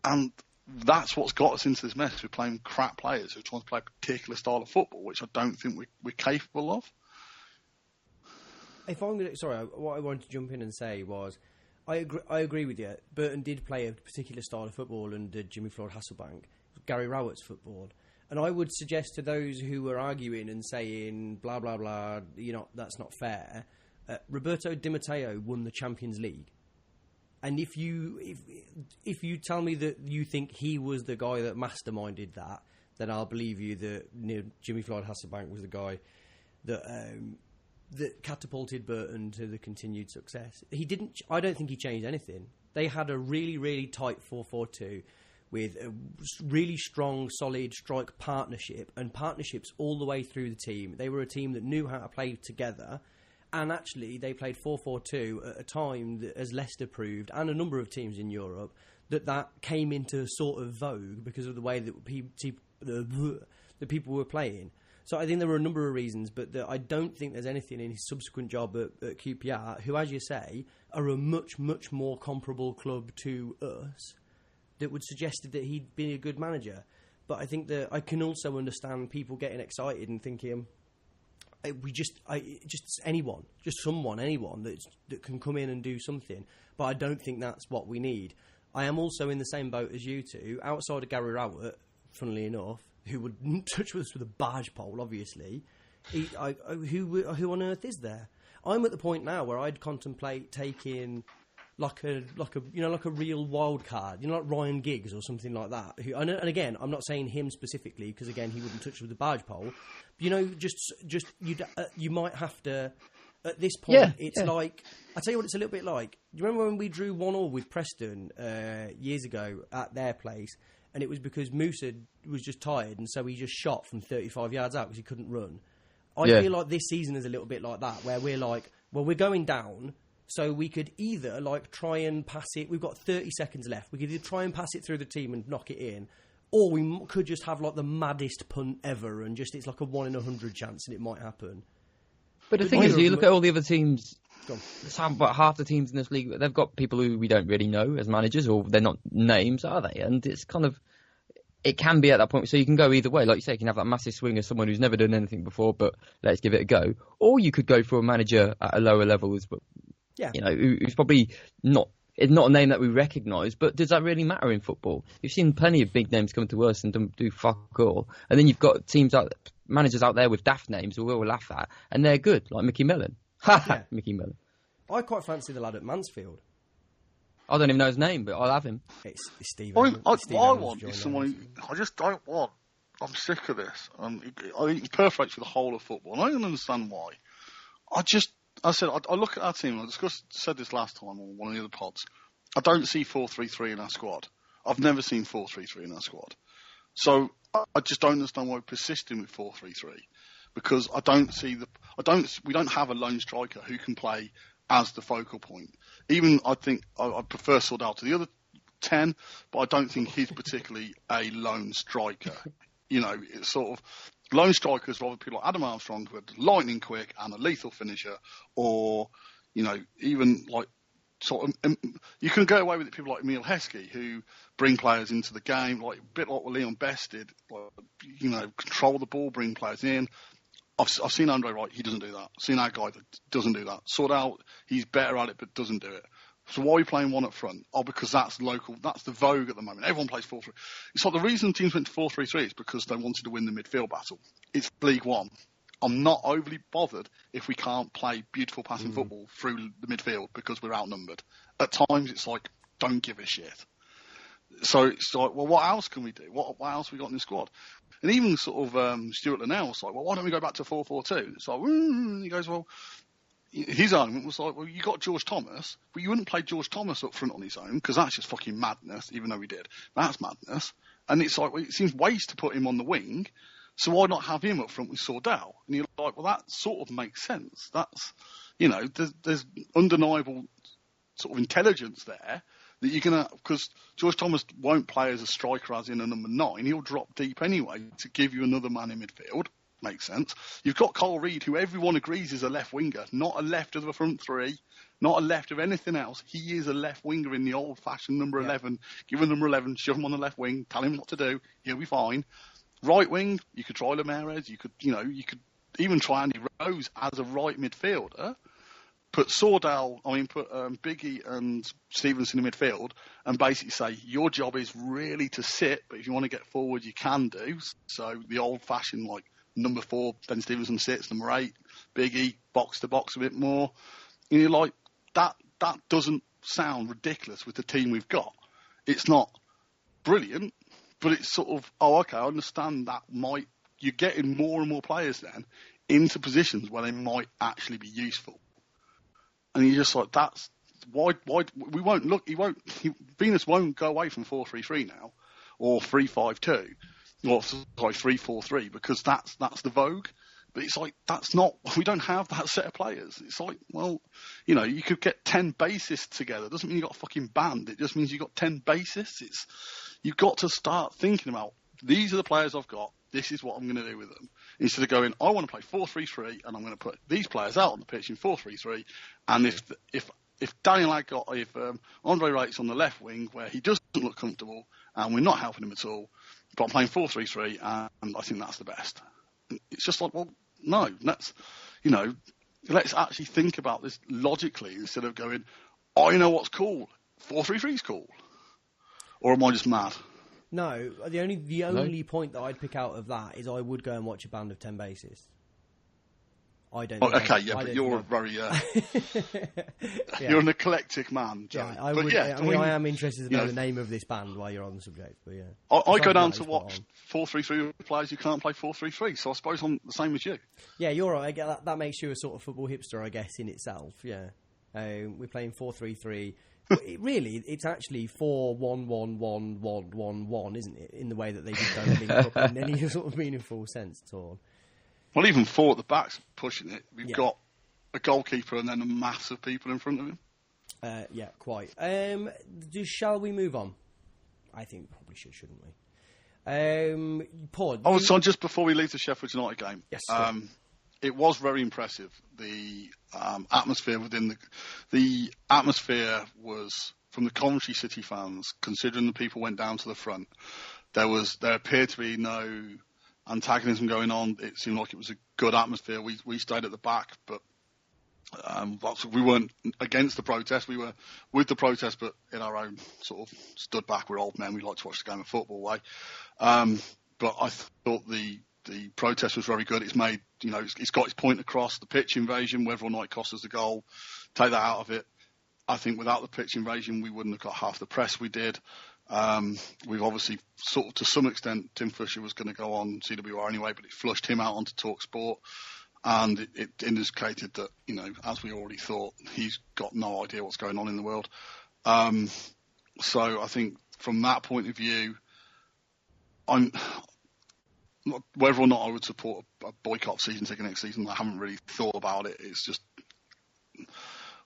and that's what's got us into this mess. We're playing crap players who trying to play a particular style of football, which I don't think we're capable of. What I wanted to jump in and say was, I agree with you. Burton did play a particular style of football under Jimmy Floyd Hasselbank, Gary Rowett's football. And I would suggest to those who were arguing and saying, blah, blah, blah, that's not fair, Roberto Di Matteo won the Champions League. And if you tell me that you think he was the guy that masterminded that, then I'll believe you that Jimmy Floyd Hasselbank was the guy that catapulted Burton to the continued success. I don't think he changed anything. They had a really, really tight 4-4-2 with a really strong, solid strike partnership and partnerships all the way through the team. They were a team that knew how to play together. And actually, they played 4-4-2 at a time that, as Leicester proved, and a number of teams in Europe, that came into sort of vogue because of the way that the people were playing. So I think there were a number of reasons, but I don't think there's anything in his subsequent job at QPR, who, as you say, are a much, much more comparable club to us, that would suggest that he'd been a good manager. But I think that I can also understand people getting excited and thinking, anyone that can come in and do something. But I don't think that's what we need. I am also in the same boat as you two, outside of Gary Rowett, funnily enough, who would touch us with a barge pole, obviously. Who on earth is there? I'm at the point now where I'd contemplate taking like a real wild card, like Ryan Giggs or something like that. And again, I'm not saying him specifically because again he wouldn't touch us with a barge pole. But, you might have to. At this point, like I tell you what, it's a little bit like. Do you remember when we drew 1-1 with Preston years ago at their place, and it was because Musa was just tired, and so he just shot from 35 yards out because he couldn't run. I feel like this season is a little bit like that, where we're like, well, we're going down. So we could either try and pass it. We've got 30 seconds left. We could either try and pass it through the team and knock it in, or we could just have the maddest punt ever and just it's like a 1 in 100 chance and it might happen. But the thing is, you look at all the other teams. About half the teams in this league, they've got people who we don't really know as managers, or they're not names, are they? And it's kind of, it can be at that point. So you can go either way. Like you say, you can have that massive swing of someone who's never done anything before, but let's give it a go. Or you could go for a manager at a lower level, but who's probably not a name that we recognise. But does that really matter in football? You've seen plenty of big names come to us and do fuck all, and then you've got managers out there with daft names who we'll laugh at, and they're good, like Mickey Mellon. Mickey Mellon. I quite fancy the lad at Mansfield. I don't even know his name, but I'll have him. It's Steve. What I want is someone. I just don't want. I'm sick of this. I think it's perfect for the whole of football, and I don't understand why. I look at our team. Said this last time on one of the other pods. I don't see 4-3-3 in our squad. I've never seen 4-3-3 in our squad. So I just don't understand why we're persisting with 4-3-3, because we don't have a lone striker who can play as the focal point. Even I think I prefer Soldal to the other 10, but I don't think he's particularly a lone striker. It's sort of, lone strikers, rather people like Adam Armstrong, who are lightning quick and a lethal finisher, or, even like sort of, you can go away with it. People like Emil Heskey, who bring players into the game, like a bit like what Leon Best did, like, control the ball, bring players in. I've seen Andre Wright, he doesn't do that. I've seen our guy that doesn't do that. Sort out, he's better at it, but doesn't do it. So why are we playing one up front? Oh, because that's local. That's the vogue at the moment. Everyone plays 4-3. It's like the reason teams went to 4-3-3 is because they wanted to win the midfield battle. It's League One. I'm not overly bothered if we can't play beautiful passing football through the midfield because we're outnumbered. At times, it's like, don't give a shit. So it's like, well, what else can we do? What else have we got in the squad? And even sort of Stuart Linnell was like, well, why don't we go back to 4-4-2? It's like, he goes, well, his argument was like, well, you got George Thomas, but you wouldn't play George Thomas up front on his own because that's just fucking madness, even though we did. That's madness. And it's like, well, it seems waste to put him on the wing, so why not have him up front with Sordell? And you're like, well, that sort of makes sense. That's, there's undeniable sort of intelligence there that you're going to, because George Thomas won't play as a striker as in a number 9. He'll drop deep anyway to give you another man in midfield. Makes sense. You've got Cole Reid, who everyone agrees is a left winger, not a left of the front three, not a left of anything else. He is a left winger in the old-fashioned number 11. Give him number 11, shove him on the left wing, tell him what to do. He'll be fine. Right wing, you could try Lemares. You could even try Andy Rose as a right midfielder. Put Biggie and Stevenson in midfield and basically say, your job is really to sit, but if you want to get forward, you can do. So the old-fashioned, like, number 4, Ben Stevenson sits, number 8, Biggie, box to box a bit more. And you're like, that doesn't sound ridiculous with the team we've got. It's not brilliant, but it's sort of, okay, I understand that you're getting more and more players then into positions where they might actually be useful. And you're just like, that's why we won't look. Venus won't go away from 4-3-3 now, or 3-5-2, or 3-4-3 because that's the vogue. But it's like that's not. We don't have that set of players. It's like, well, you could get 10 bassists together. It doesn't mean you got a fucking band. It just means you got 10 bassists. You've got to start thinking about these are the players I've got. This is what I'm going to do with them. Instead of going, I want to play 4-3-3, and I'm going to put these players out on the pitch in 4-3-3. And if Daniel if Andre Wright's on the left wing where he doesn't look comfortable, and we're not helping him at all, but I'm playing 4-3-3, and I think that's the best. It's just like, well, no, let's actually think about this logically instead of going, I know what's cool. 4-3-3 is cool, or am I just mad? No, the only point that I'd pick out of that is I would go and watch a band of 10 bassists. I don't. But you're very you're an eclectic man, Joe. Yeah, I am interested to know the name of this band while you're on the subject. But yeah, I go down to watch 4-3-3 players who can't play 4-3-3. So I suppose I'm the same as you. Yeah, you're right. I get that makes you a sort of football hipster, I guess, in itself. Yeah, we're playing 4-3-3. It's actually 4-1-1-1-1-1-1, isn't it? In the way that they just don't link up in any sort of meaningful sense at all. Well, even 4 at the back's pushing it. We've got a goalkeeper and then a mass of people in front of him. Yeah, quite. Shall we move on? I think we probably shouldn't we? Paul. So just before we leave the Sheffield United game, yes, it was very impressive. The atmosphere the atmosphere was from the Coventry City fans. Considering the people went down to the front, there appeared to be no antagonism going on. It seemed like it was a good atmosphere. We stayed at the back, but we weren't against the protest. We were with the protest, but in our own sort of stood back. We're old men. We like to watch the game of football way. But I thought the protest was very good. It's made, it's got its point across. The pitch invasion, whether or not it cost us the goal, take that out of it. I think without the pitch invasion, we wouldn't have got half the press we did. We've obviously sort of, to some extent, Tim Fisher was going to go on CWR anyway, but it flushed him out onto TalkSport. And it indicated that, as we already thought, he's got no idea what's going on in the world. So I think from that point of view, whether or not I would support a boycott season ticket next season, I haven't really thought about it. It's just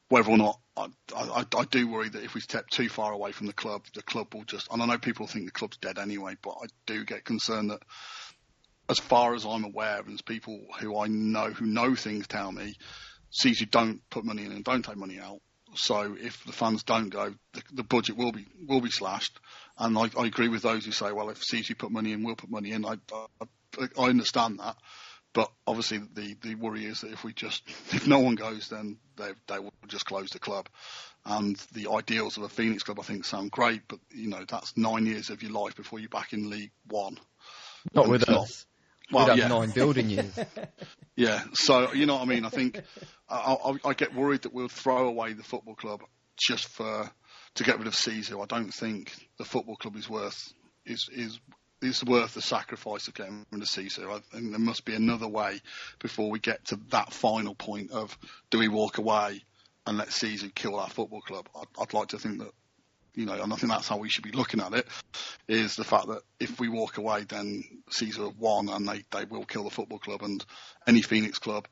whether or not I do worry that if we step too far away from the club will just, and I know people think the club's dead anyway, but I do get concerned that as far as I'm aware, and as people who I know who know things tell me, CSU don't put money in and don't take money out. So if the fans don't go, the budget will be slashed. And I agree with those who say, well, if CSU put money in, we'll put money in. I understand that. But obviously the worry is that if no one goes, then they will just close the club. And the ideals of a Phoenix club, I think, sound great, but that's 9 years of your life before you're back in League One. Not with us. Well, we'd have 9 building years. Yeah, so you know what I mean. I think I get worried that we'll throw away the football club just to get rid of CSU. I don't think the football club is worth the sacrifice of getting rid of CSU. I think there must be another way before we get to that final point of do we walk away and let CSU kill our football club. I'd like to think that, and I think that's how we should be looking at it, is the fact that if we walk away, then CSU have won and they will kill the football club, and any Phoenix club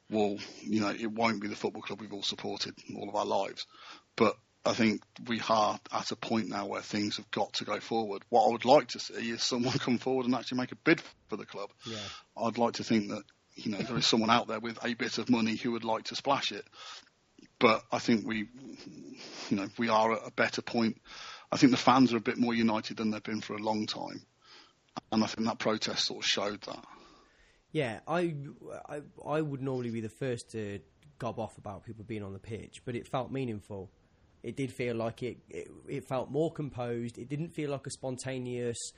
will, it won't be the football club we've all supported all of our lives. But I think we are at a point now where things have got to go forward. What I would like to see is someone come forward and actually make a bid for the club. Yeah. I'd like to think that, there is someone out there with a bit of money who would like to splash it. But I think we are at a better point. I think the fans are a bit more united than they've been for a long time. And I think that protest sort of showed that. Yeah, I would normally be the first to gob off about people being on the pitch, but it felt meaningful. It did feel like it felt more composed. It didn't feel like a spontaneous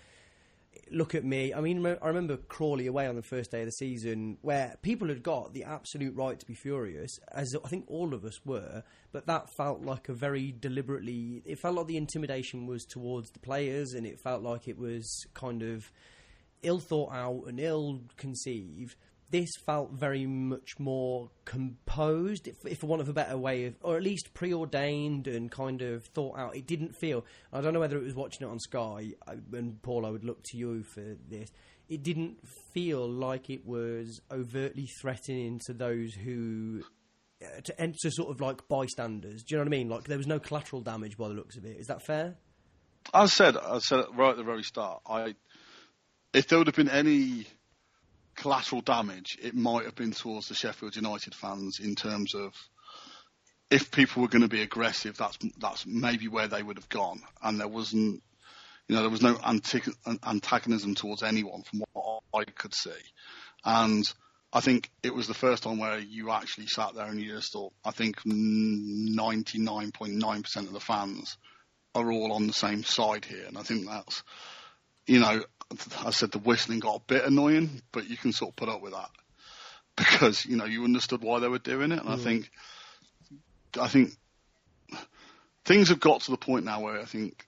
look at me. I mean, I remember Crawley away on the first day of the season where people had got the absolute right to be furious, as I think all of us were, but that felt like it felt like the intimidation was towards the players, and it felt like it was kind of ill thought out and ill conceived. This felt very much more composed, if for want of a better way of, or at least preordained and kind of thought out. It didn't feel, I don't know whether it was watching it on Sky, and Paul, I would look to you for this. It didn't feel like it was overtly threatening to those who, to sort of like bystanders. Do you know what I mean? Like there was no collateral damage by the looks of it. Is that fair? I said it right at the very start. If there would have been any collateral damage, it might have been towards the Sheffield United fans in terms of if people were going to be aggressive, that's maybe where they would have gone, and there wasn't, there was no antagonism towards anyone from what I could see. And I think it was the first time where you actually sat there and you just thought, I think 99.9% of the fans are all on the same side here, and I think that's, I said the whistling got a bit annoying, but you can sort of put up with that because, you understood why they were doing it. And I think things have got to the point now where I think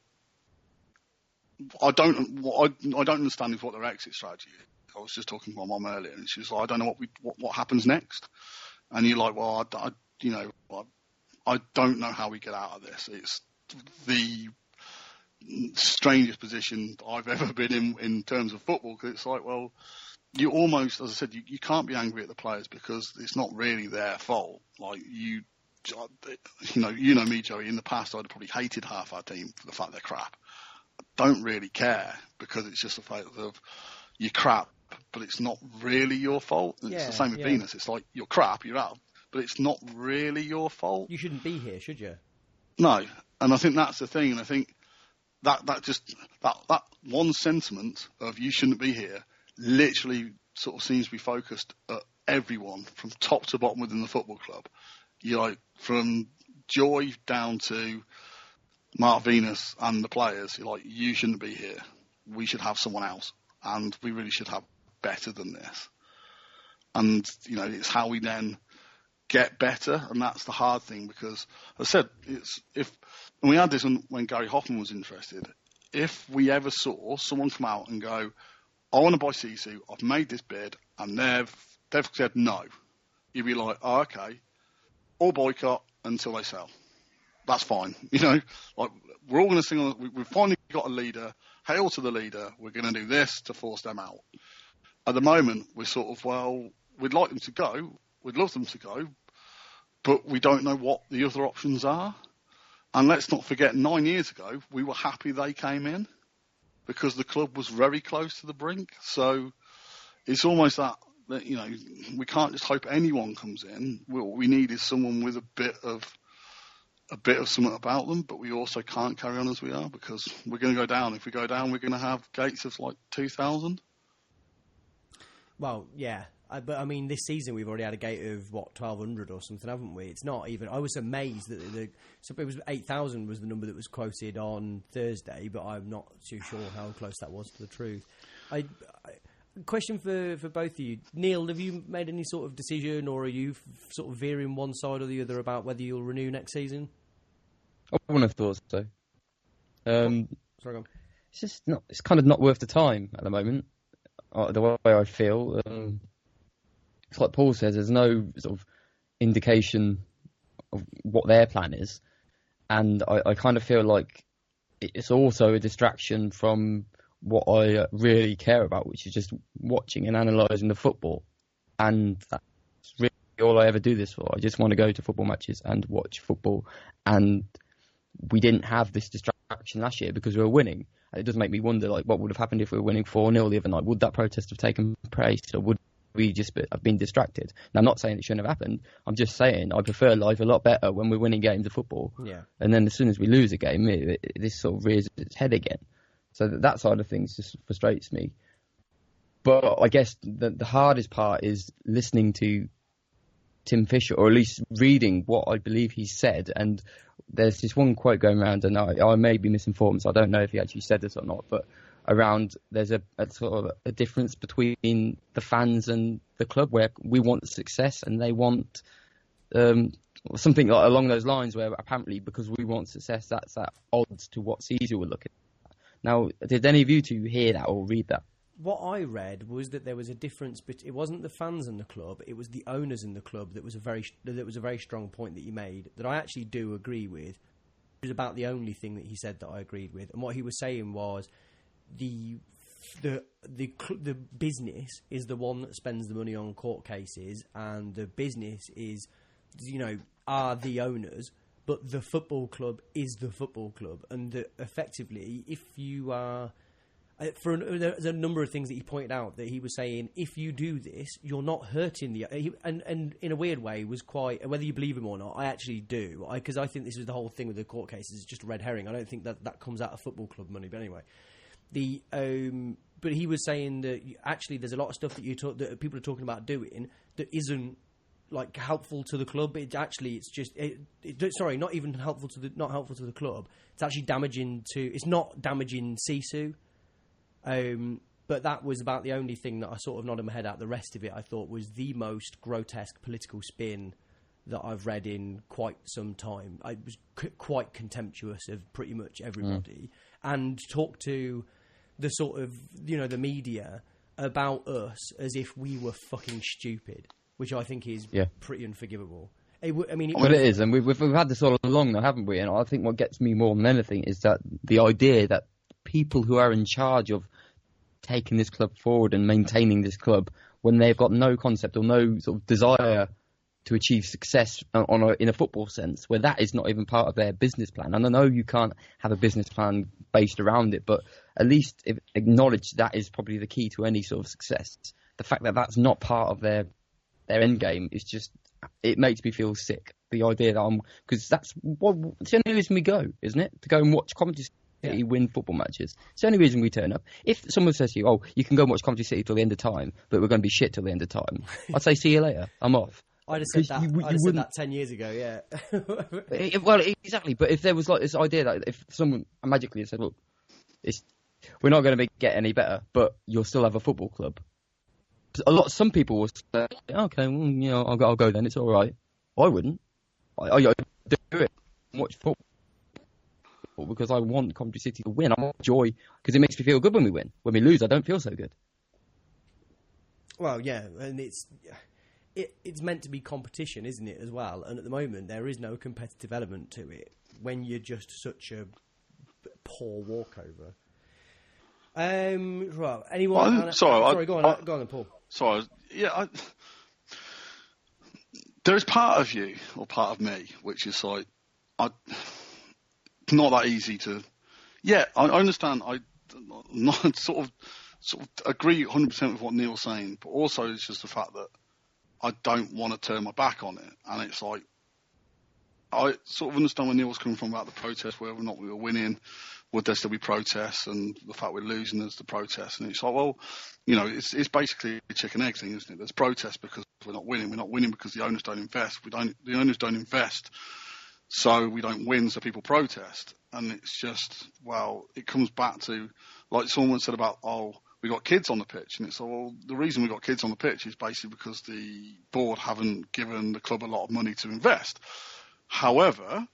what I don't understand is what their exit strategy is. I was just talking to my mum earlier and she was like, I don't know what happens next. And you're like, well, I don't know how we get out of this. It's the strangest position I've ever been in terms of football, because it's like, well, you almost, as I said, you can't be angry at the players because it's not really their fault. Like you know me, Joey, in the past I'd have probably hated half our team for the fact they're crap. I don't really care because it's just a fact of you're crap, but it's not really your fault. And it's the same with Venus. It's like you're crap, you're out, but it's not really your fault. You shouldn't be here, should you? No, and I think that's the thing, and I think that one sentiment of you shouldn't be here literally sort of seems to be focused at everyone from top to bottom within the football club. From Joy down to Mark Venus and the players, you're like, you shouldn't be here. We should have someone else, and we really should have better than this. And, it's how we then get better, and that's the hard thing, because as I said, and we had this when Gary Hoffman was interested. If we ever saw someone come out and go, I want to buy Sisu, I've made this bid, and they've said no, you'd be like, oh, okay, or boycott until they sell. That's fine. Like we're all going to sing on, we've finally got a leader, hail to the leader, we're going to do this to force them out. At the moment, we're sort of, well, we'd like them to go, we'd love them to go, but we don't know what the other options are. And let's not forget, 9 years ago, we were happy they came in because the club was very close to the brink. So it's almost that we can't just hope anyone comes in. What we need is someone with a bit of something about them, but we also can't carry on as we are because we're going to go down. If we go down, we're going to have gates of like 2,000. Well, yeah. But, I mean, this season we've already had a gate of, 1,200 or something, haven't we? It's not even... I was amazed that so it was 8,000 was the number that was quoted on Thursday, but I'm not too sure how close that was to the truth. Question for both of you. Neil, have you made any sort of decision, or are you sort of veering one side or the other about whether you'll renew next season? I wouldn't have thought so. Sorry, go on. It's just not... It's kind of not worth the time at the moment, the way I feel. It's like Paul says, there's no sort of indication of what their plan is. And I kind of feel like it's also a distraction from what I really care about, which is just watching and analysing the football. And that's really all I ever do this for. I just want to go to football matches and watch football. And we didn't have this distraction last year because we were winning. And it does make me wonder, like, what would have happened if we were winning 4-0 the other night? Would that protest have taken place, or would we just have been distracted? Now, I'm not saying it shouldn't have happened. I'm just saying I prefer life a lot better when we're winning games of football. Yeah. And then as soon as we lose a game, this sort of rears its head again. So that side of things just frustrates me. But I guess the hardest part is listening to Tim Fisher, or at least reading what I believe he said. And there's this one quote going around, and I may be misinformed, so I don't know if he actually said this or not, but around there's a sort of a difference between the fans and the club, where we want success and they want something along those lines, where apparently because we want success, that's at odds to what Caesar would look at. Now, did any of you two hear that or read that? What I read was that there was a difference, but it wasn't the fans and the club; it was the owners in the club. That was a very strong point that you made that I actually do agree with. It was about the only thing that he said that I agreed with, and what he was saying was the business is the one that spends the money on court cases, and the business is, are the owners. But the football club is the football club, and that effectively, if you are, there's a number of things that he pointed out that he was saying. If you do this, you're not hurting and in a weird way was quite, whether you believe him or not, I actually do, because I think this is the whole thing with the court cases. It's just a red herring. I don't think that comes out of football club money. But anyway, but he was saying that actually there's a lot of stuff that people are talking about doing that isn't like helpful to the club. It's just sorry, not even helpful to the club. It's actually damaging to. It's not damaging Sisu. But that was about the only thing that I sort of nodded my head at. The rest of it I thought was the most grotesque political spin that I've read in quite some time. I was quite contemptuous of pretty much everybody, and talked to the sort of the media about us as if we were fucking stupid, which I think is pretty unforgivable. It is, and we've had this all along, though, haven't we? And I think what gets me more than anything is that the idea that people who are in charge of taking this club forward and maintaining this club, when they've got no concept or no sort of desire to achieve success in a football sense, where that is not even part of their business plan. And I know you can't have a business plan based around it, but at least acknowledge that is probably the key to any sort of success. The fact that that's not part of their end game is just, it makes me feel sick. The idea that because it's the only reason we go, isn't it? To go and watch Coventry City win football matches. It's the only reason we turn up. If someone says to you, "Oh, you can go and watch Coventry City till the end of time, but we're going to be shit till the end of time," I'd say, "See you later. I'm off." I'd have said that. I'd have said that 10 years ago. Yeah. Well, exactly. But if there was like this idea that if someone magically said, "Look, we're not going to get any better, but you'll still have a football club," some people will say, "Okay, well, I'll go then. It's all right." I wouldn't. I do it. Watch football because I want Coventry City to win. I want joy because it makes me feel good when we win. When we lose, I don't feel so good. Well, yeah, and it's meant to be competition, isn't it, as well? And at the moment, there is no competitive element to it when you're just such a poor walkover. Right, anyone? Well, sorry, go on then, Paul. Sorry, yeah. There is part of you, or part of me, which is like, not that easy to. Yeah, I understand. I'm not sort of sort of agree 100% with what Neil's saying, but also it's just the fact that I don't want to turn my back on it. And it's like, I sort of understand where Neil's coming from about the protest, whether or not we were winning, would there still be protests, and the fact we're losing there's the protests. And it's like, well, it's basically a chicken egg thing, isn't it? There's protests because we're not winning. We're not winning because the owners don't invest. The owners don't invest, so we don't win, so people protest. And it's just, well, it comes back to, like someone said about, we got kids on the pitch. And it's like, well, the reason we got kids on the pitch is basically because the board haven't given the club a lot of money to invest. However,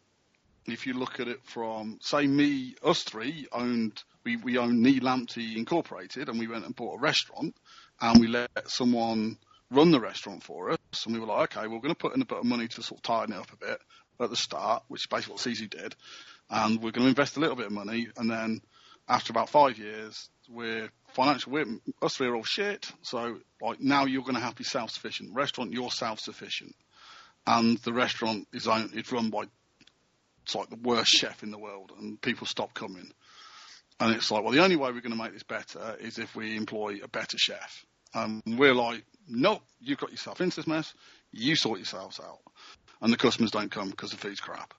if you look at it from, say, us three we own Lamptey Incorporated, and we went and bought a restaurant, and we let someone run the restaurant for us, and we were like, okay, we're going to put in a bit of money to sort of tighten it up a bit at the start, which is basically what Sisu did, and we're going to invest a little bit of money, and then after about 5 years, us three are all shit, so like now you're going to have to be self-sufficient. Restaurant, you're self-sufficient. And the restaurant it's run by, it's like the worst chef in the world, and people stop coming. And it's like, well, the only way we're going to make this better is if we employ a better chef. And we're like, nope, you've got yourself into this mess, you sort yourselves out. And the customers don't come because the food's crap.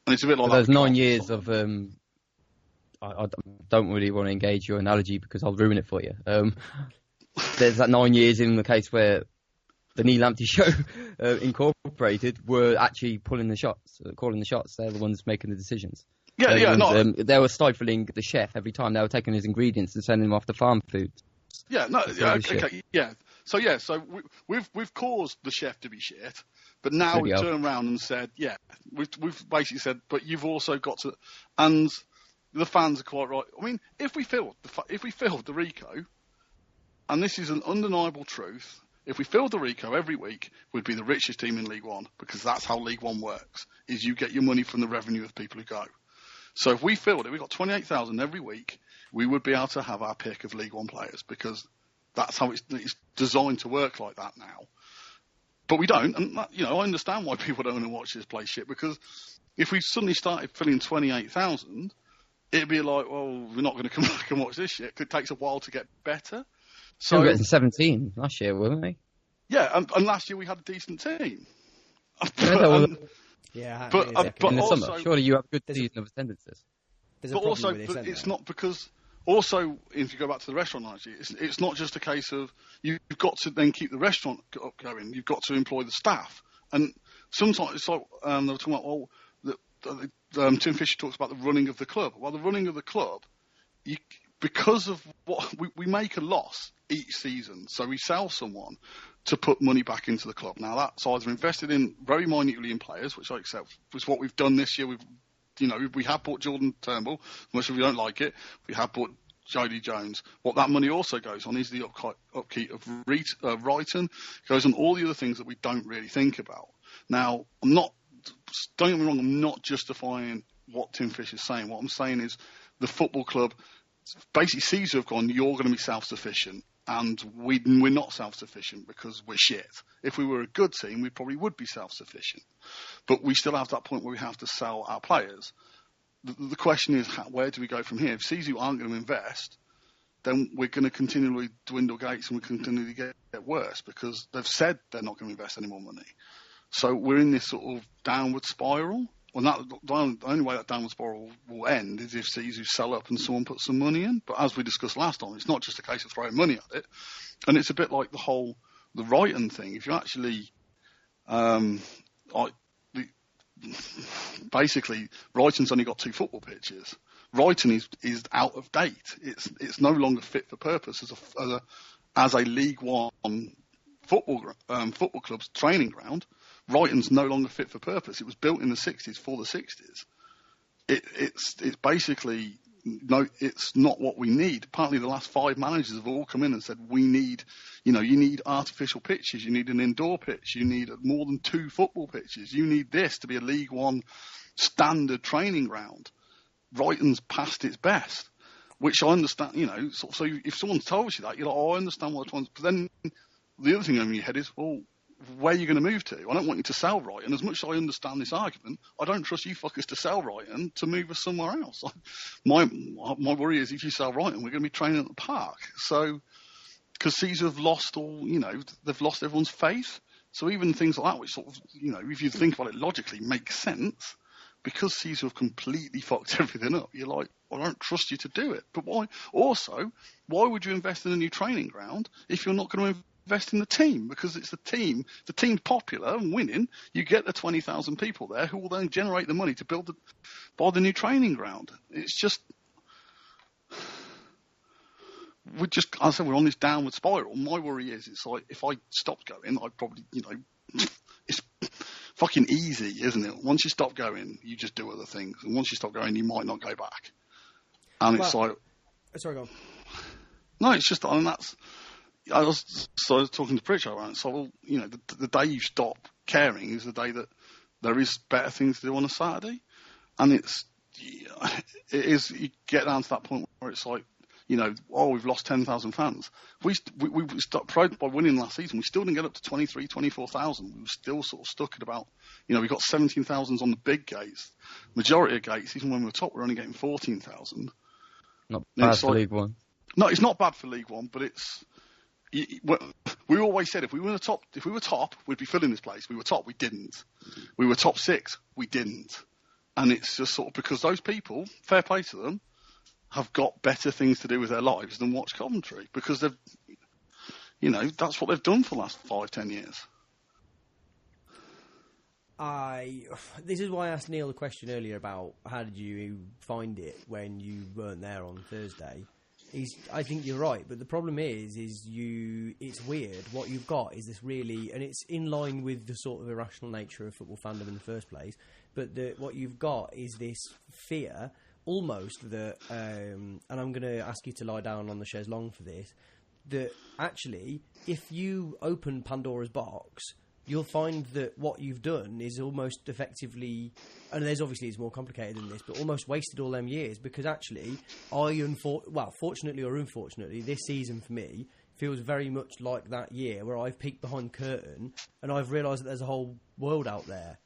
And it's a bit like those 9 years of, I don't really want to engage your analogy because I'll ruin it for you. There's that 9 years in the case where the Lamptey Show Incorporated were actually calling the shots. They're the ones making the decisions. They were stifling the chef every time. They were taking his ingredients and sending them off to farm food. So we've caused the chef to be shit, but now we've turned around and said, we've basically said, but you've also got to, and the fans are quite right. I mean, if we filled the Rico, and this is an undeniable truth. If we filled the Rico every week, we'd be the richest team in League One, because that's how League One works, is you get your money from the revenue of people who go. So if we filled it, we got 28,000 every week, we would be able to have our pick of League One players, because that's how it's designed to work like that now. But we don't, and I understand why people don't want to watch this play shit, because if we suddenly started filling 28,000, it'd be like, well, we're not going to come back and watch this shit, because it takes a while to get better. So we were getting 17 last year, weren't we? Yeah, and last year we had a decent team. In the summer, also, surely you have a good season of attendances. But it's not because. Also, if you go back to the restaurant analogy, it's not just a case of you've got to then keep the restaurant up going. You've got to employ the staff, and sometimes it's like they were talking about. Tim Fisher talks about the running of the club. Well, the running of the club, because of what we make a loss each season, so we sell someone to put money back into the club. Now that's either invested in very minutely in players, which I accept was what we've done this year. We have bought Jordan Turnbull, much as we don't like it. We have bought Jody Jones. What that money also goes on is the upkeep of Wrighton. It goes on all the other things that we don't really think about. Now, don't get me wrong, I'm not justifying what Tim Fisher's saying. What I'm saying is the football club basically sees to have gone, you're going to be self-sufficient. And we're not self-sufficient because we're shit. If we were a good team, we probably would be self-sufficient. But we still have that point where we have to sell our players. The question is, where do we go from here? If Sisu aren't going to invest, then we're going to continually dwindle gates and we continually get worse, because they've said they're not going to invest any more money. So we're in this sort of downward spiral. Well, the only way that downward spiral will end is if Sisu sell up and someone puts some money in. But as we discussed last time, it's not just a case of throwing money at it. And it's a bit like the Wrighton thing. If you actually, basically, Wrighton's only got 2 football pitches. Wrighton is out of date. It's no longer fit for purpose as a League One football club's training ground. Wrighton's no longer fit for purpose. It was built in the 60s for the 60s. It's basically, no, it's not what we need. Apparently the last 5 managers have all come in and said, we need, you need artificial pitches, you need an indoor pitch, you need more than 2 football pitches, you need this to be a League One standard training ground. Wrighton's past its best, which I understand, so if someone tells you that, you're like, I understand what it's on. But then the other thing in your head is, well, where you're going to move to. I don't want you to sell Brighton. As much as I understand this argument, I don't trust you fuckers to sell Brighton to move us somewhere else. My worry is if you sell Brighton, we're going to be training at the park. So, because Caesar have lost they've lost everyone's faith. So even things like that, which sort of, if you think about it logically, makes sense, because Caesar have completely fucked everything up. You're like, I don't trust you to do it. But why? Also, why would you invest in a new training ground if you're not going to invest in the team? Because it's the team. The team's popular and winning. You get the 20,000 people there who will then generate the money to buy the new training ground. It's just, we're on this downward spiral. My worry is, it's like, if I stopped going, I'd probably, it's fucking easy, isn't it? Once you stop going, you just do other things. And once you stop going, you might not go back. And it's like... Sorry, go on. No, it's just, I was talking to Pritchard about it. So, well, the day you stop caring is the day that there is better things to do on a Saturday. And it is, you get down to that point where it's like, we've lost 10,000 fans. We stopped by winning last season. We still didn't get up to 23, 24,000. We were still sort of stuck at about, we got 17,000 on the big gates. Majority of gates, even when we were top, we're only getting 14,000. Not bad for League One. No, it's not bad for League One, but it's... We always said if we were top, we'd be filling this place. We were top, we didn't. We were top 6, we didn't. And it's just sort of because those people, fair play to them, have got better things to do with their lives than watch commentary, because they've, that's what they've done for the last 5-10 years. This is why I asked Neil the question earlier about how did you find it when you weren't there on Thursday. I think you're right, but the problem is it's weird. What you've got is this really, and it's in line with the sort of irrational nature of football fandom in the first place, but what you've got is this fear, almost that, and I'm going to ask you to lie down on the chaise longue for this, that actually, if you open Pandora's box, you'll find that what you've done is almost effectively, and obviously it's more complicated than this, but almost wasted all them years, because actually, fortunately or unfortunately, this season for me feels very much like that year where I've peeked behind the curtain and I've realised that there's a whole world out there.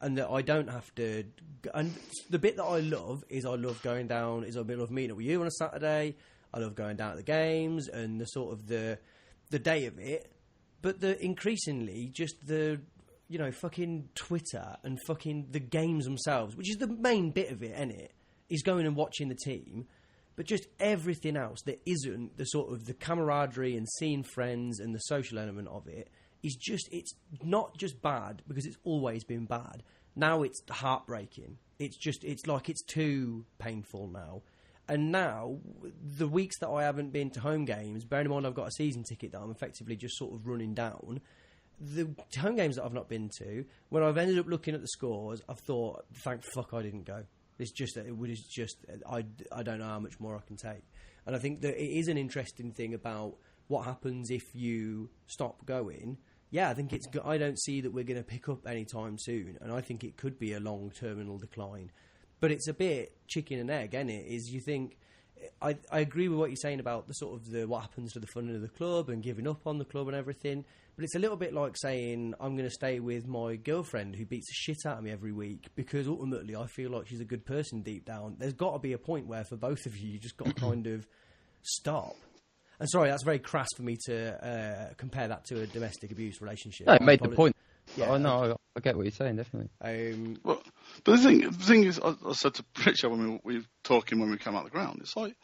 And that I don't have to... And the bit that I love going down... I love meeting up with you on a Saturday. I love going down to the games and the sort of the day of it. But increasingly, just fucking Twitter and fucking the games themselves, which is the main bit of it, isn't it? Is going and watching the team. But just everything else that isn't the sort of the camaraderie and seeing friends and the social element of it... it's not just bad because it's always been bad. Now it's heartbreaking. It's like it's too painful now. And now, the weeks that I haven't been to home games, bearing in mind I've got a season ticket that I'm effectively just sort of running down, the home games that I've not been to, when I've ended up looking at the scores, I've thought, thank fuck I didn't go. I don't know how much more I can take. And I think that it is an interesting thing about what happens if you stop going. Yeah, I think I don't see that we're going to pick up anytime soon, and I think it could be a long terminal decline. But it's a bit chicken and egg, isn't it? Is you think I agree with what you're saying about the sort of what happens to the funding of the club and giving up on the club and everything. But it's a little bit like saying I'm going to stay with my girlfriend who beats the shit out of me every week because ultimately I feel like she's a good person deep down. There's got to be a point where for both of you just got to kind of stop. And sorry, that's very crass for me to compare that to a domestic abuse relationship. No, it made the point. Yeah, oh, no, I get what you're saying, definitely. But the thing is, I said to Pritchard when we were talking when we came out of the ground, it's like,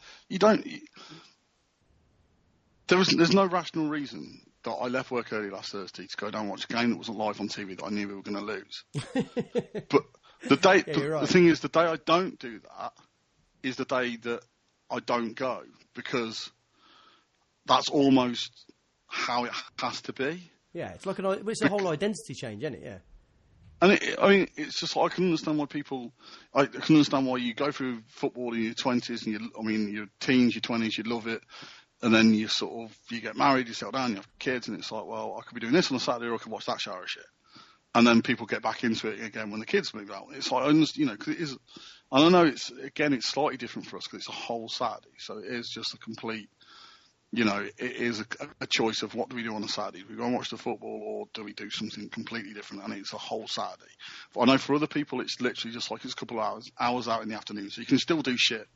there's no rational reason that I left work early last Thursday to go down and watch a game that wasn't live on TV that I knew we were going to lose. But the thing is, the day I don't do that is the day that I don't go, because that's almost how it has to be. Yeah, it's like it's a whole identity change, isn't it? Yeah. And it's just like I can understand why I can understand why you go through football in your 20s and your teens, your 20s, you love it, and then you get married, you settle down, you have kids, and it's like, well, I could be doing this on a Saturday or I could watch that shower shit. And then people get back into it again when the kids move out. It's like, because it is, I don't know, it's slightly different for us because it's a whole Saturday, so it is just a complete you know, it is a choice of what do we do on a Saturday? Do we go and watch the football, or do we do something completely different? And it's a whole Saturday. But I know for other people, it's literally just like it's a couple of hours out in the afternoon, so you can still do shit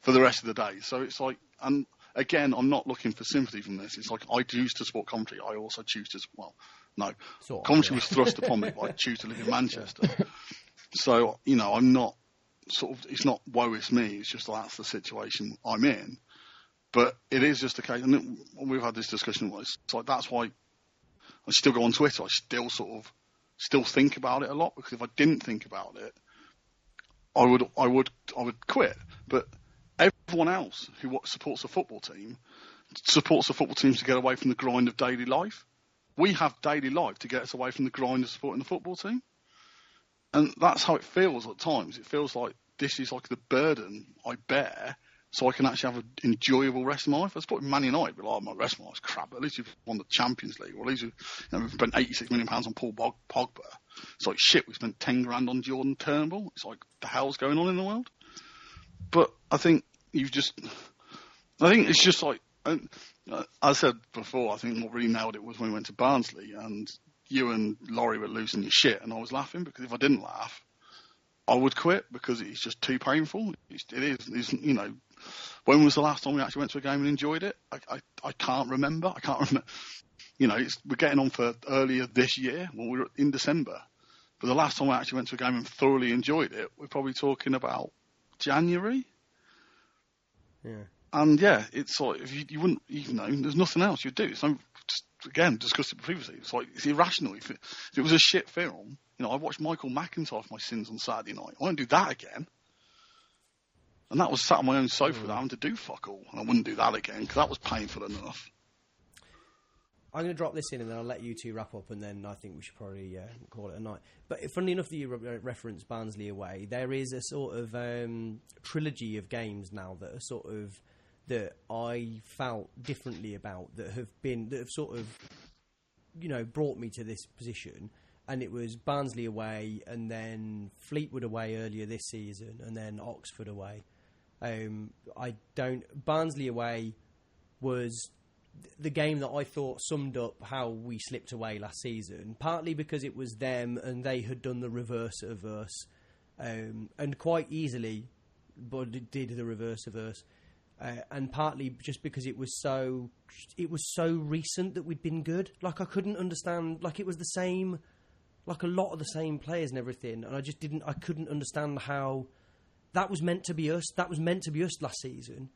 for the rest of the day. So it's like, and again, I'm not looking for sympathy from this. It's like I choose to support commentary. I also choose to, well, no, commentary was thrust upon me, but I choose to live in Manchester. Yeah. So, you know, I'm not sort of, it's not woe is me. It's just that's the situation I'm in. But it is just a case, and we've had this discussion. It's like that's why I still go on Twitter. I still think about it a lot, because if I didn't think about it, I would quit. But everyone else who supports a football team supports the football teams to get away from the grind of daily life. We have daily life to get us away from the grind of supporting the football team, and that's how it feels at times. It feels like this is like the burden I bear, so I can actually have an enjoyable rest of my life. I was supporting Man United, but my rest of my life's crap. At least we've won the Champions League, or at least we've spent £86 million on Paul Pogba. It's like, shit, we spent 10 grand on Jordan Turnbull. It's like, the hell's going on in the world? But I think it's just like, as I said before, I think what really nailed it was when we went to Barnsley and you and Laurie were losing your shit, and I was laughing, because if I didn't laugh, I would quit, because it's just too painful. It's, you know, when was the last time we actually went to a game and enjoyed it? I can't remember. You know, we're getting on for earlier this year. Well, we were in December. But the last time I actually went to a game and thoroughly enjoyed it, we're probably talking about January. Yeah. And yeah, it's like, if you wouldn't, you know, there's nothing else you'd do. It's again, discussed it previously. It's like, it's irrational. If it was a shit film, you know, I watched Michael McIntyre for my sins on Saturday night. I won't do that again. And that was sat on my own sofa without having to do fuck all. And I wouldn't do that again, because that was painful enough. I'm going to drop this in, and then I'll let you two wrap up, and then I think we should probably call it a night. But funnily enough that you reference Barnsley away, there is a sort of trilogy of games now that are sort of, that I felt differently about, that have sort of, you know, brought me to this position. And it was Barnsley away, and then Fleetwood away earlier this season, and then Oxford away. Barnsley away was the game that I thought summed up how we slipped away last season, partly because it was them and they had done the reverse of us, and quite easily but did the reverse of us, and partly just because it was so recent that we'd been good. Like, I couldn't understand, like, it was the same, like a lot of the same players and everything, and I couldn't understand how that was meant to be us. That was meant to be us last season.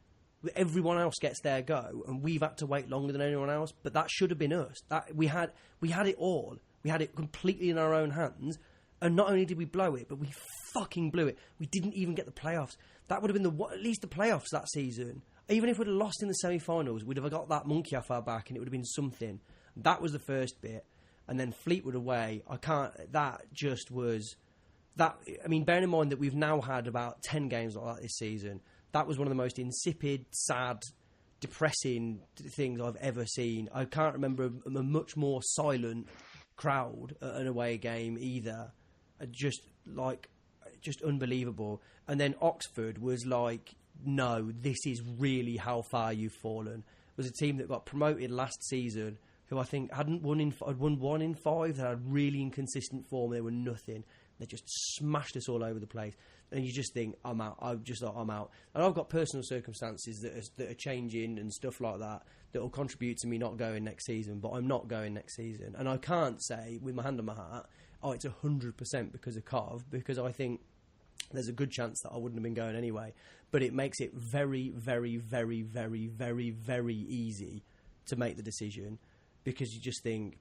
Everyone else gets their go, and we've had to wait longer than anyone else. But that should have been us. That we had it all. We had it completely in our own hands. And not only did we blow it, but we fucking blew it. We didn't even get the playoffs. That would have been at least the playoffs that season. Even if we'd have lost in the semi-finals, we'd have got that monkey off our back, and it would have been something. That was the first bit. And then Fleetwood away, that just was... That, I mean, bearing in mind that we've now had about 10 games like that this season, that was one of the most insipid, sad, depressing things I've ever seen. I can't remember a much more silent crowd at an away game either. Just unbelievable. And then Oxford was like, no, this is really how far you've fallen. It was a team that got promoted last season, who I think had won 1 in 5. They had really inconsistent form. They were nothing. They just smashed us all over the place. And you just think, I'm out. I'm out. And I've got personal circumstances that are changing and stuff like that will contribute to me not going next season. But I'm not going next season. And I can't say, with my hand on my heart, it's 100% because of Cov, because I think there's a good chance that I wouldn't have been going anyway. But it makes it very, very, very, very, very, very easy to make the decision, because you just think,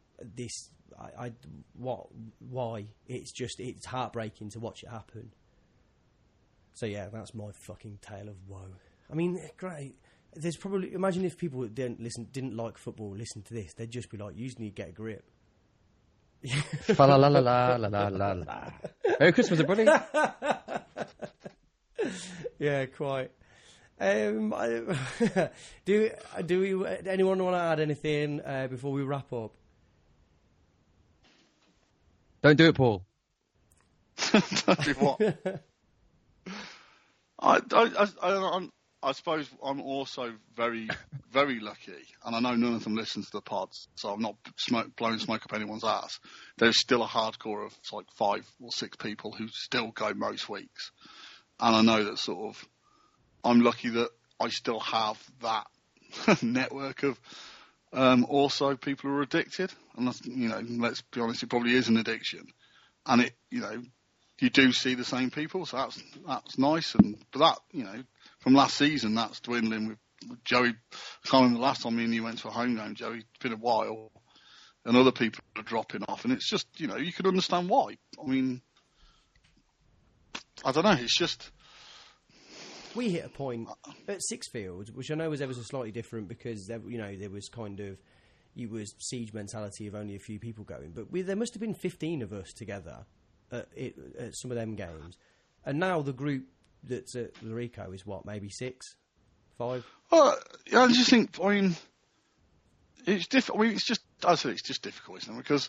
why? It's heartbreaking to watch it happen. So yeah, that's my fucking tale of woe. I mean, great. There's probably, imagine if people who didn't like football listen to this, they'd just be like, you just need to get a grip. Fa la la la la la la la. Merry Christmas, everybody. Yeah, quite. Do anyone want to add anything before we wrap up? Don't do it, Paul. Don't do what? I I suppose I'm also very, very lucky, and I know none of them listen to the pods, so I'm not blowing smoke up anyone's ass. There's still a hardcore of like 5 or 6 people who still go most weeks, and I know that sort of I'm lucky that I still have that network of also people who are addicted, and that's, let's be honest, it probably is an addiction, and it you do see the same people, so that's nice, but that from last season, that's dwindling with Joey. I can't remember the last time me and you went to a home game, Joey. It's been a while. And other people are dropping off. And it's just, you can understand why. I mean, I don't know. It's just... We hit a point at Sixfield, which I know was ever so slightly different because, there was kind of... It was siege mentality of only a few people going. But there must have been 15 of us together at some of them games. And now the group that's at Larico is what, maybe 6, 5? Yeah, I just think, it's difficult. I just, as I said, it's just difficult, isn't it? Because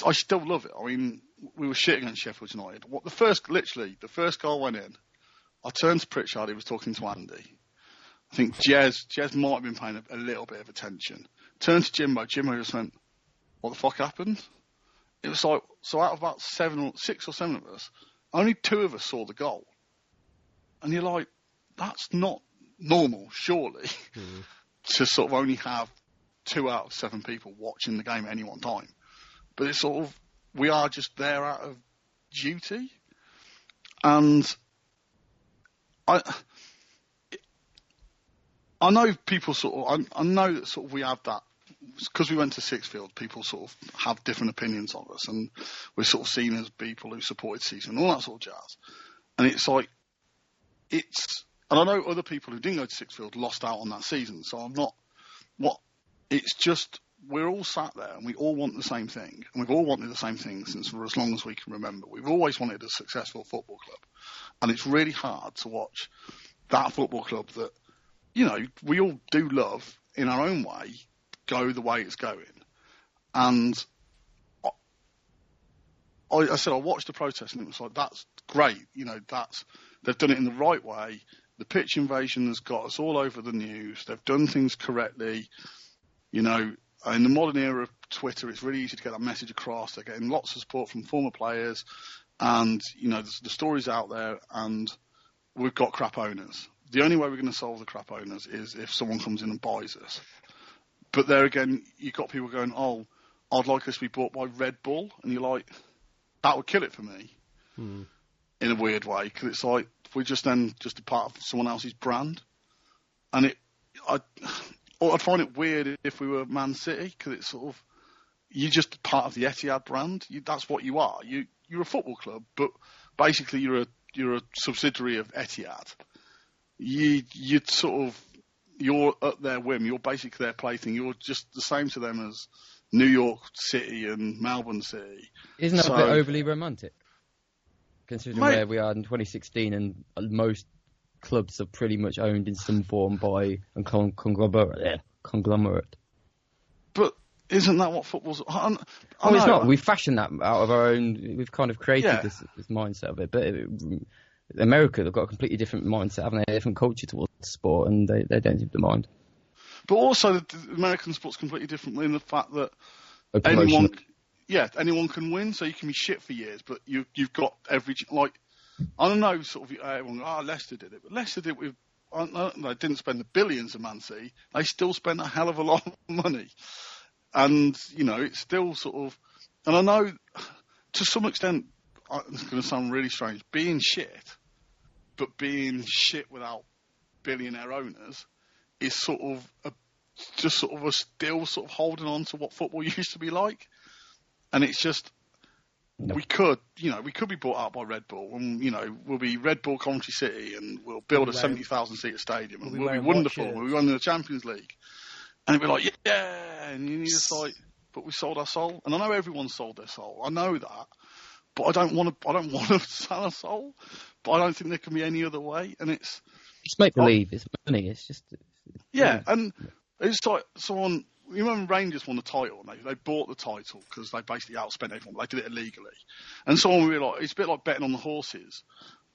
I still love it. I mean, we were shit against Sheffield United. The first goal went in. I turned to Pritchard, he was talking to Andy. I think Jez might have been paying a little bit of attention. Turned to Jimbo just went, what the fuck happened? It was like, so out of about 6 or 7 of us, only 2 of us saw the goal. And you're like, that's not normal, surely, to sort of only have 2 out of 7 people watching the game at any one time. But it's sort of, we are just there out of duty. And I know people I know that sort of we have that, because we went to Sixfield, people sort of have different opinions of us, and we're sort of seen as people who supported season and all that sort of jazz. And it's like, and I know other people who didn't go to Sixfield lost out on that season, so it's just, we're all sat there and we all want the same thing, and we've all wanted the same thing since for as long as we can remember. We've always wanted a successful football club, and it's really hard to watch that football club that, we all do love in our own way, go the way it's going. And I said I watched the protest and it was like, that's great, they've done it in the right way. The pitch invasion has got us all over the news. They've done things correctly. In the modern era of Twitter, it's really easy to get that message across. They're getting lots of support from former players, and the story's out there, and we've got crap owners. The only way we're going to solve the crap owners is if someone comes in and buys us. But there again, you've got people going, oh, I'd like us to be bought by Red Bull. And you're like, that would kill it for me in a weird way. Because it's like, we're just a part of someone else's brand. And I'd find it weird if we were Man City, because it's sort of, you're just part of the Etihad brand. That's what you are. You're a football club, but basically you're a subsidiary of Etihad. You're at their whim. You're basically their plaything. You're just the same to them as New York City and Melbourne City. Isn't that a bit overly romantic? Considering where we are in 2016 and most clubs are pretty much owned in some form by a conglomerate. But isn't that what football's... It's not. We fashioned that out of our own... We've kind of created this mindset of it. But America, they've got a completely different mindset, haven't they? A different culture towards sport, and they don't seem to mind. But also, the American sport's completely different in the fact that anyone can win, so you can be shit for years, but you've got every... Like, I don't know, sort of, everyone, Leicester did it, but Leicester did it with... They didn't spend the billions of Man City. They still spent a hell of a lot of money. And, it's still sort of... And I know, to some extent, it's going to sound really strange, being shit, but being shit without billionaire owners is sort of still sort of holding on to what football used to be like. And it's just, we could be bought out by Red Bull, and, we'll be Red Bull Coventry City, and we'll build a 70,000 seat stadium, and we'll be wonderful, we'll be running the Champions League. And it'd be like, yeah, and you're just like, but we sold our soul. And I know everyone sold their soul. I know that. But I don't want to sell a soul. But I don't think there can be any other way. And it's make believe. It's money. It's just and it's like someone. You remember Rangers won the title, and they bought the title because they basically outspent everyone. They did it illegally. And someone will be like, it's a bit like betting on the horses.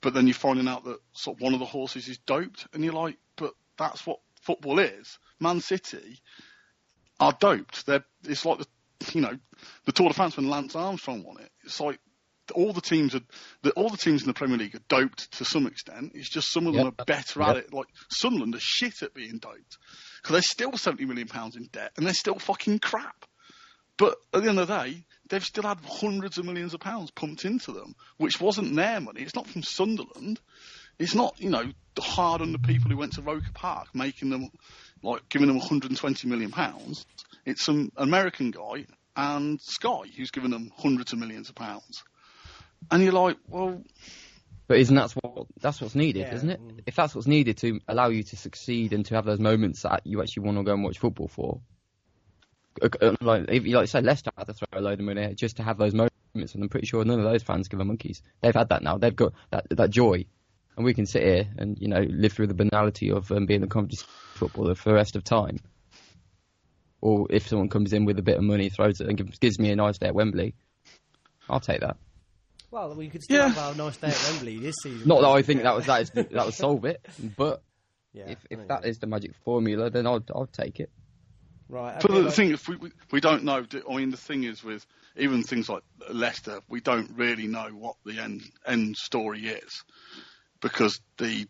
but then you're finding out that sort of one of the horses is doped, and you're like, but that's what football is. Man City are doped. It's like the Tour de France when Lance Armstrong won it. It's like all the teams in the Premier League are doped to some extent. It's just some of them are better at it. Like Sunderland are shit at being doped because they're still £70 million in debt and they're still fucking crap. But at the end of the day, they've still had hundreds of millions of pounds pumped into them, which wasn't their money. It's not from Sunderland. It's not, the hard on the people who went to Roker Park, making them, giving them £120 million. It's some American guy and Sky who's given them hundreds of millions of pounds. And you're like, well... But that's what's needed, isn't it? If that's what's needed to allow you to succeed and to have those moments that you actually want to go and watch football for, like you say, Leicester had to throw a load of money just to have those moments, and I'm pretty sure none of those fans give a monkeys. They've had that now. They've got that joy, and we can sit here and live through the banality of being a competitive footballer for the rest of time. Or if someone comes in with a bit of money, throws it, and gives me a nice day at Wembley, I'll take that. Well, we could still have our nice day at Wembley this season. Not that I think that would solve it, but if that is the magic formula, then I'll take it. Right. But the thing, if we don't know. I mean, the thing is with even things like Leicester, we don't really know what the end story is, because the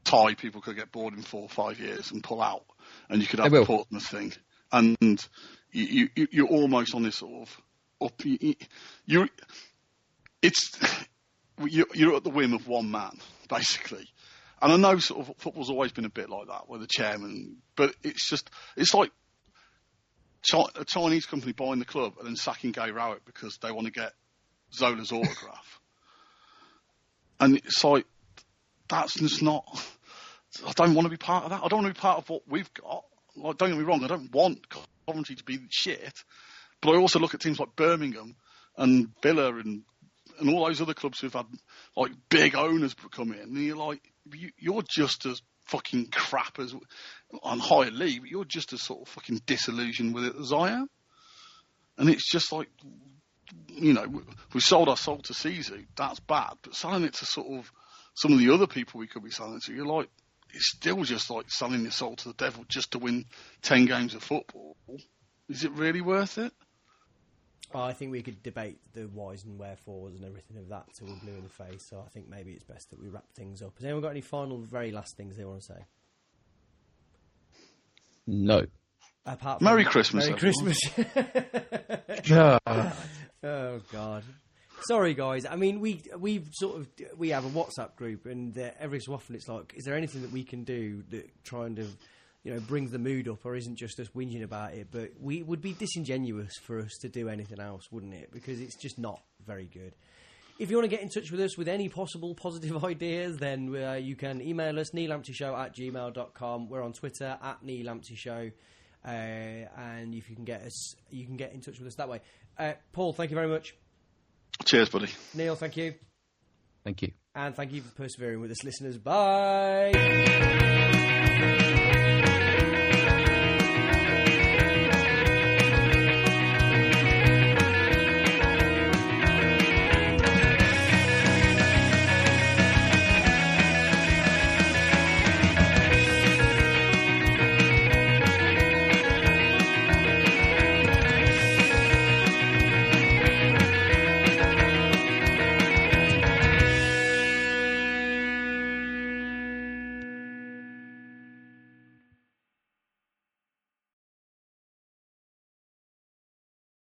Thai people could get bored in 4 or 5 years and pull out, and you could have the Portsmouth thing, and you're almost on this sort of up. You're at the whim of one man, basically. And I know sort of football's always been a bit like that, where the chairman, but it's like a Chinese company buying the club and then sacking Gay Rowett because they want to get Zola's autograph. And it's like, that's just not... I don't want to be part of that. I don't want to be part of what we've got. Like, don't get me wrong, I don't want Coventry to be shit, but I also look at teams like Birmingham and Villa and all those other clubs who've had like big owners come in, and you're like, you're just as fucking crap as on higher league, but you're just as sort of fucking disillusioned with it as I am. And it's just like, we sold our soul to Sisu, that's bad, but selling it to sort of some of the other people we could be selling it to, you're like, it's still just like selling your soul to the devil just to win 10 games of football. Is it really worth it? I think we could debate the whys and wherefores and everything of that till we're blue in the face, so I think maybe it's best that we wrap things up. Has anyone got any final, very last things they want to say? No. Apart from Merry Christmas. Merry Christmas. Oh, God. Sorry, guys. I mean, we have a WhatsApp group, and every so often it's like, is there anything that we can do that kind of brings the mood up, or isn't just us whinging about it? But we would be disingenuous for us to do anything else, wouldn't it? Because it's just not very good. If you want to get in touch with us with any possible positive ideas, then you can email us, neellampteyshow@gmail.com. We're on Twitter @neellampteyshow, and if you can get us, you can get in touch with us that way. Paul, thank you very much. Cheers, buddy. Neil, thank you. Thank you. And thank you for persevering with us, listeners. Bye.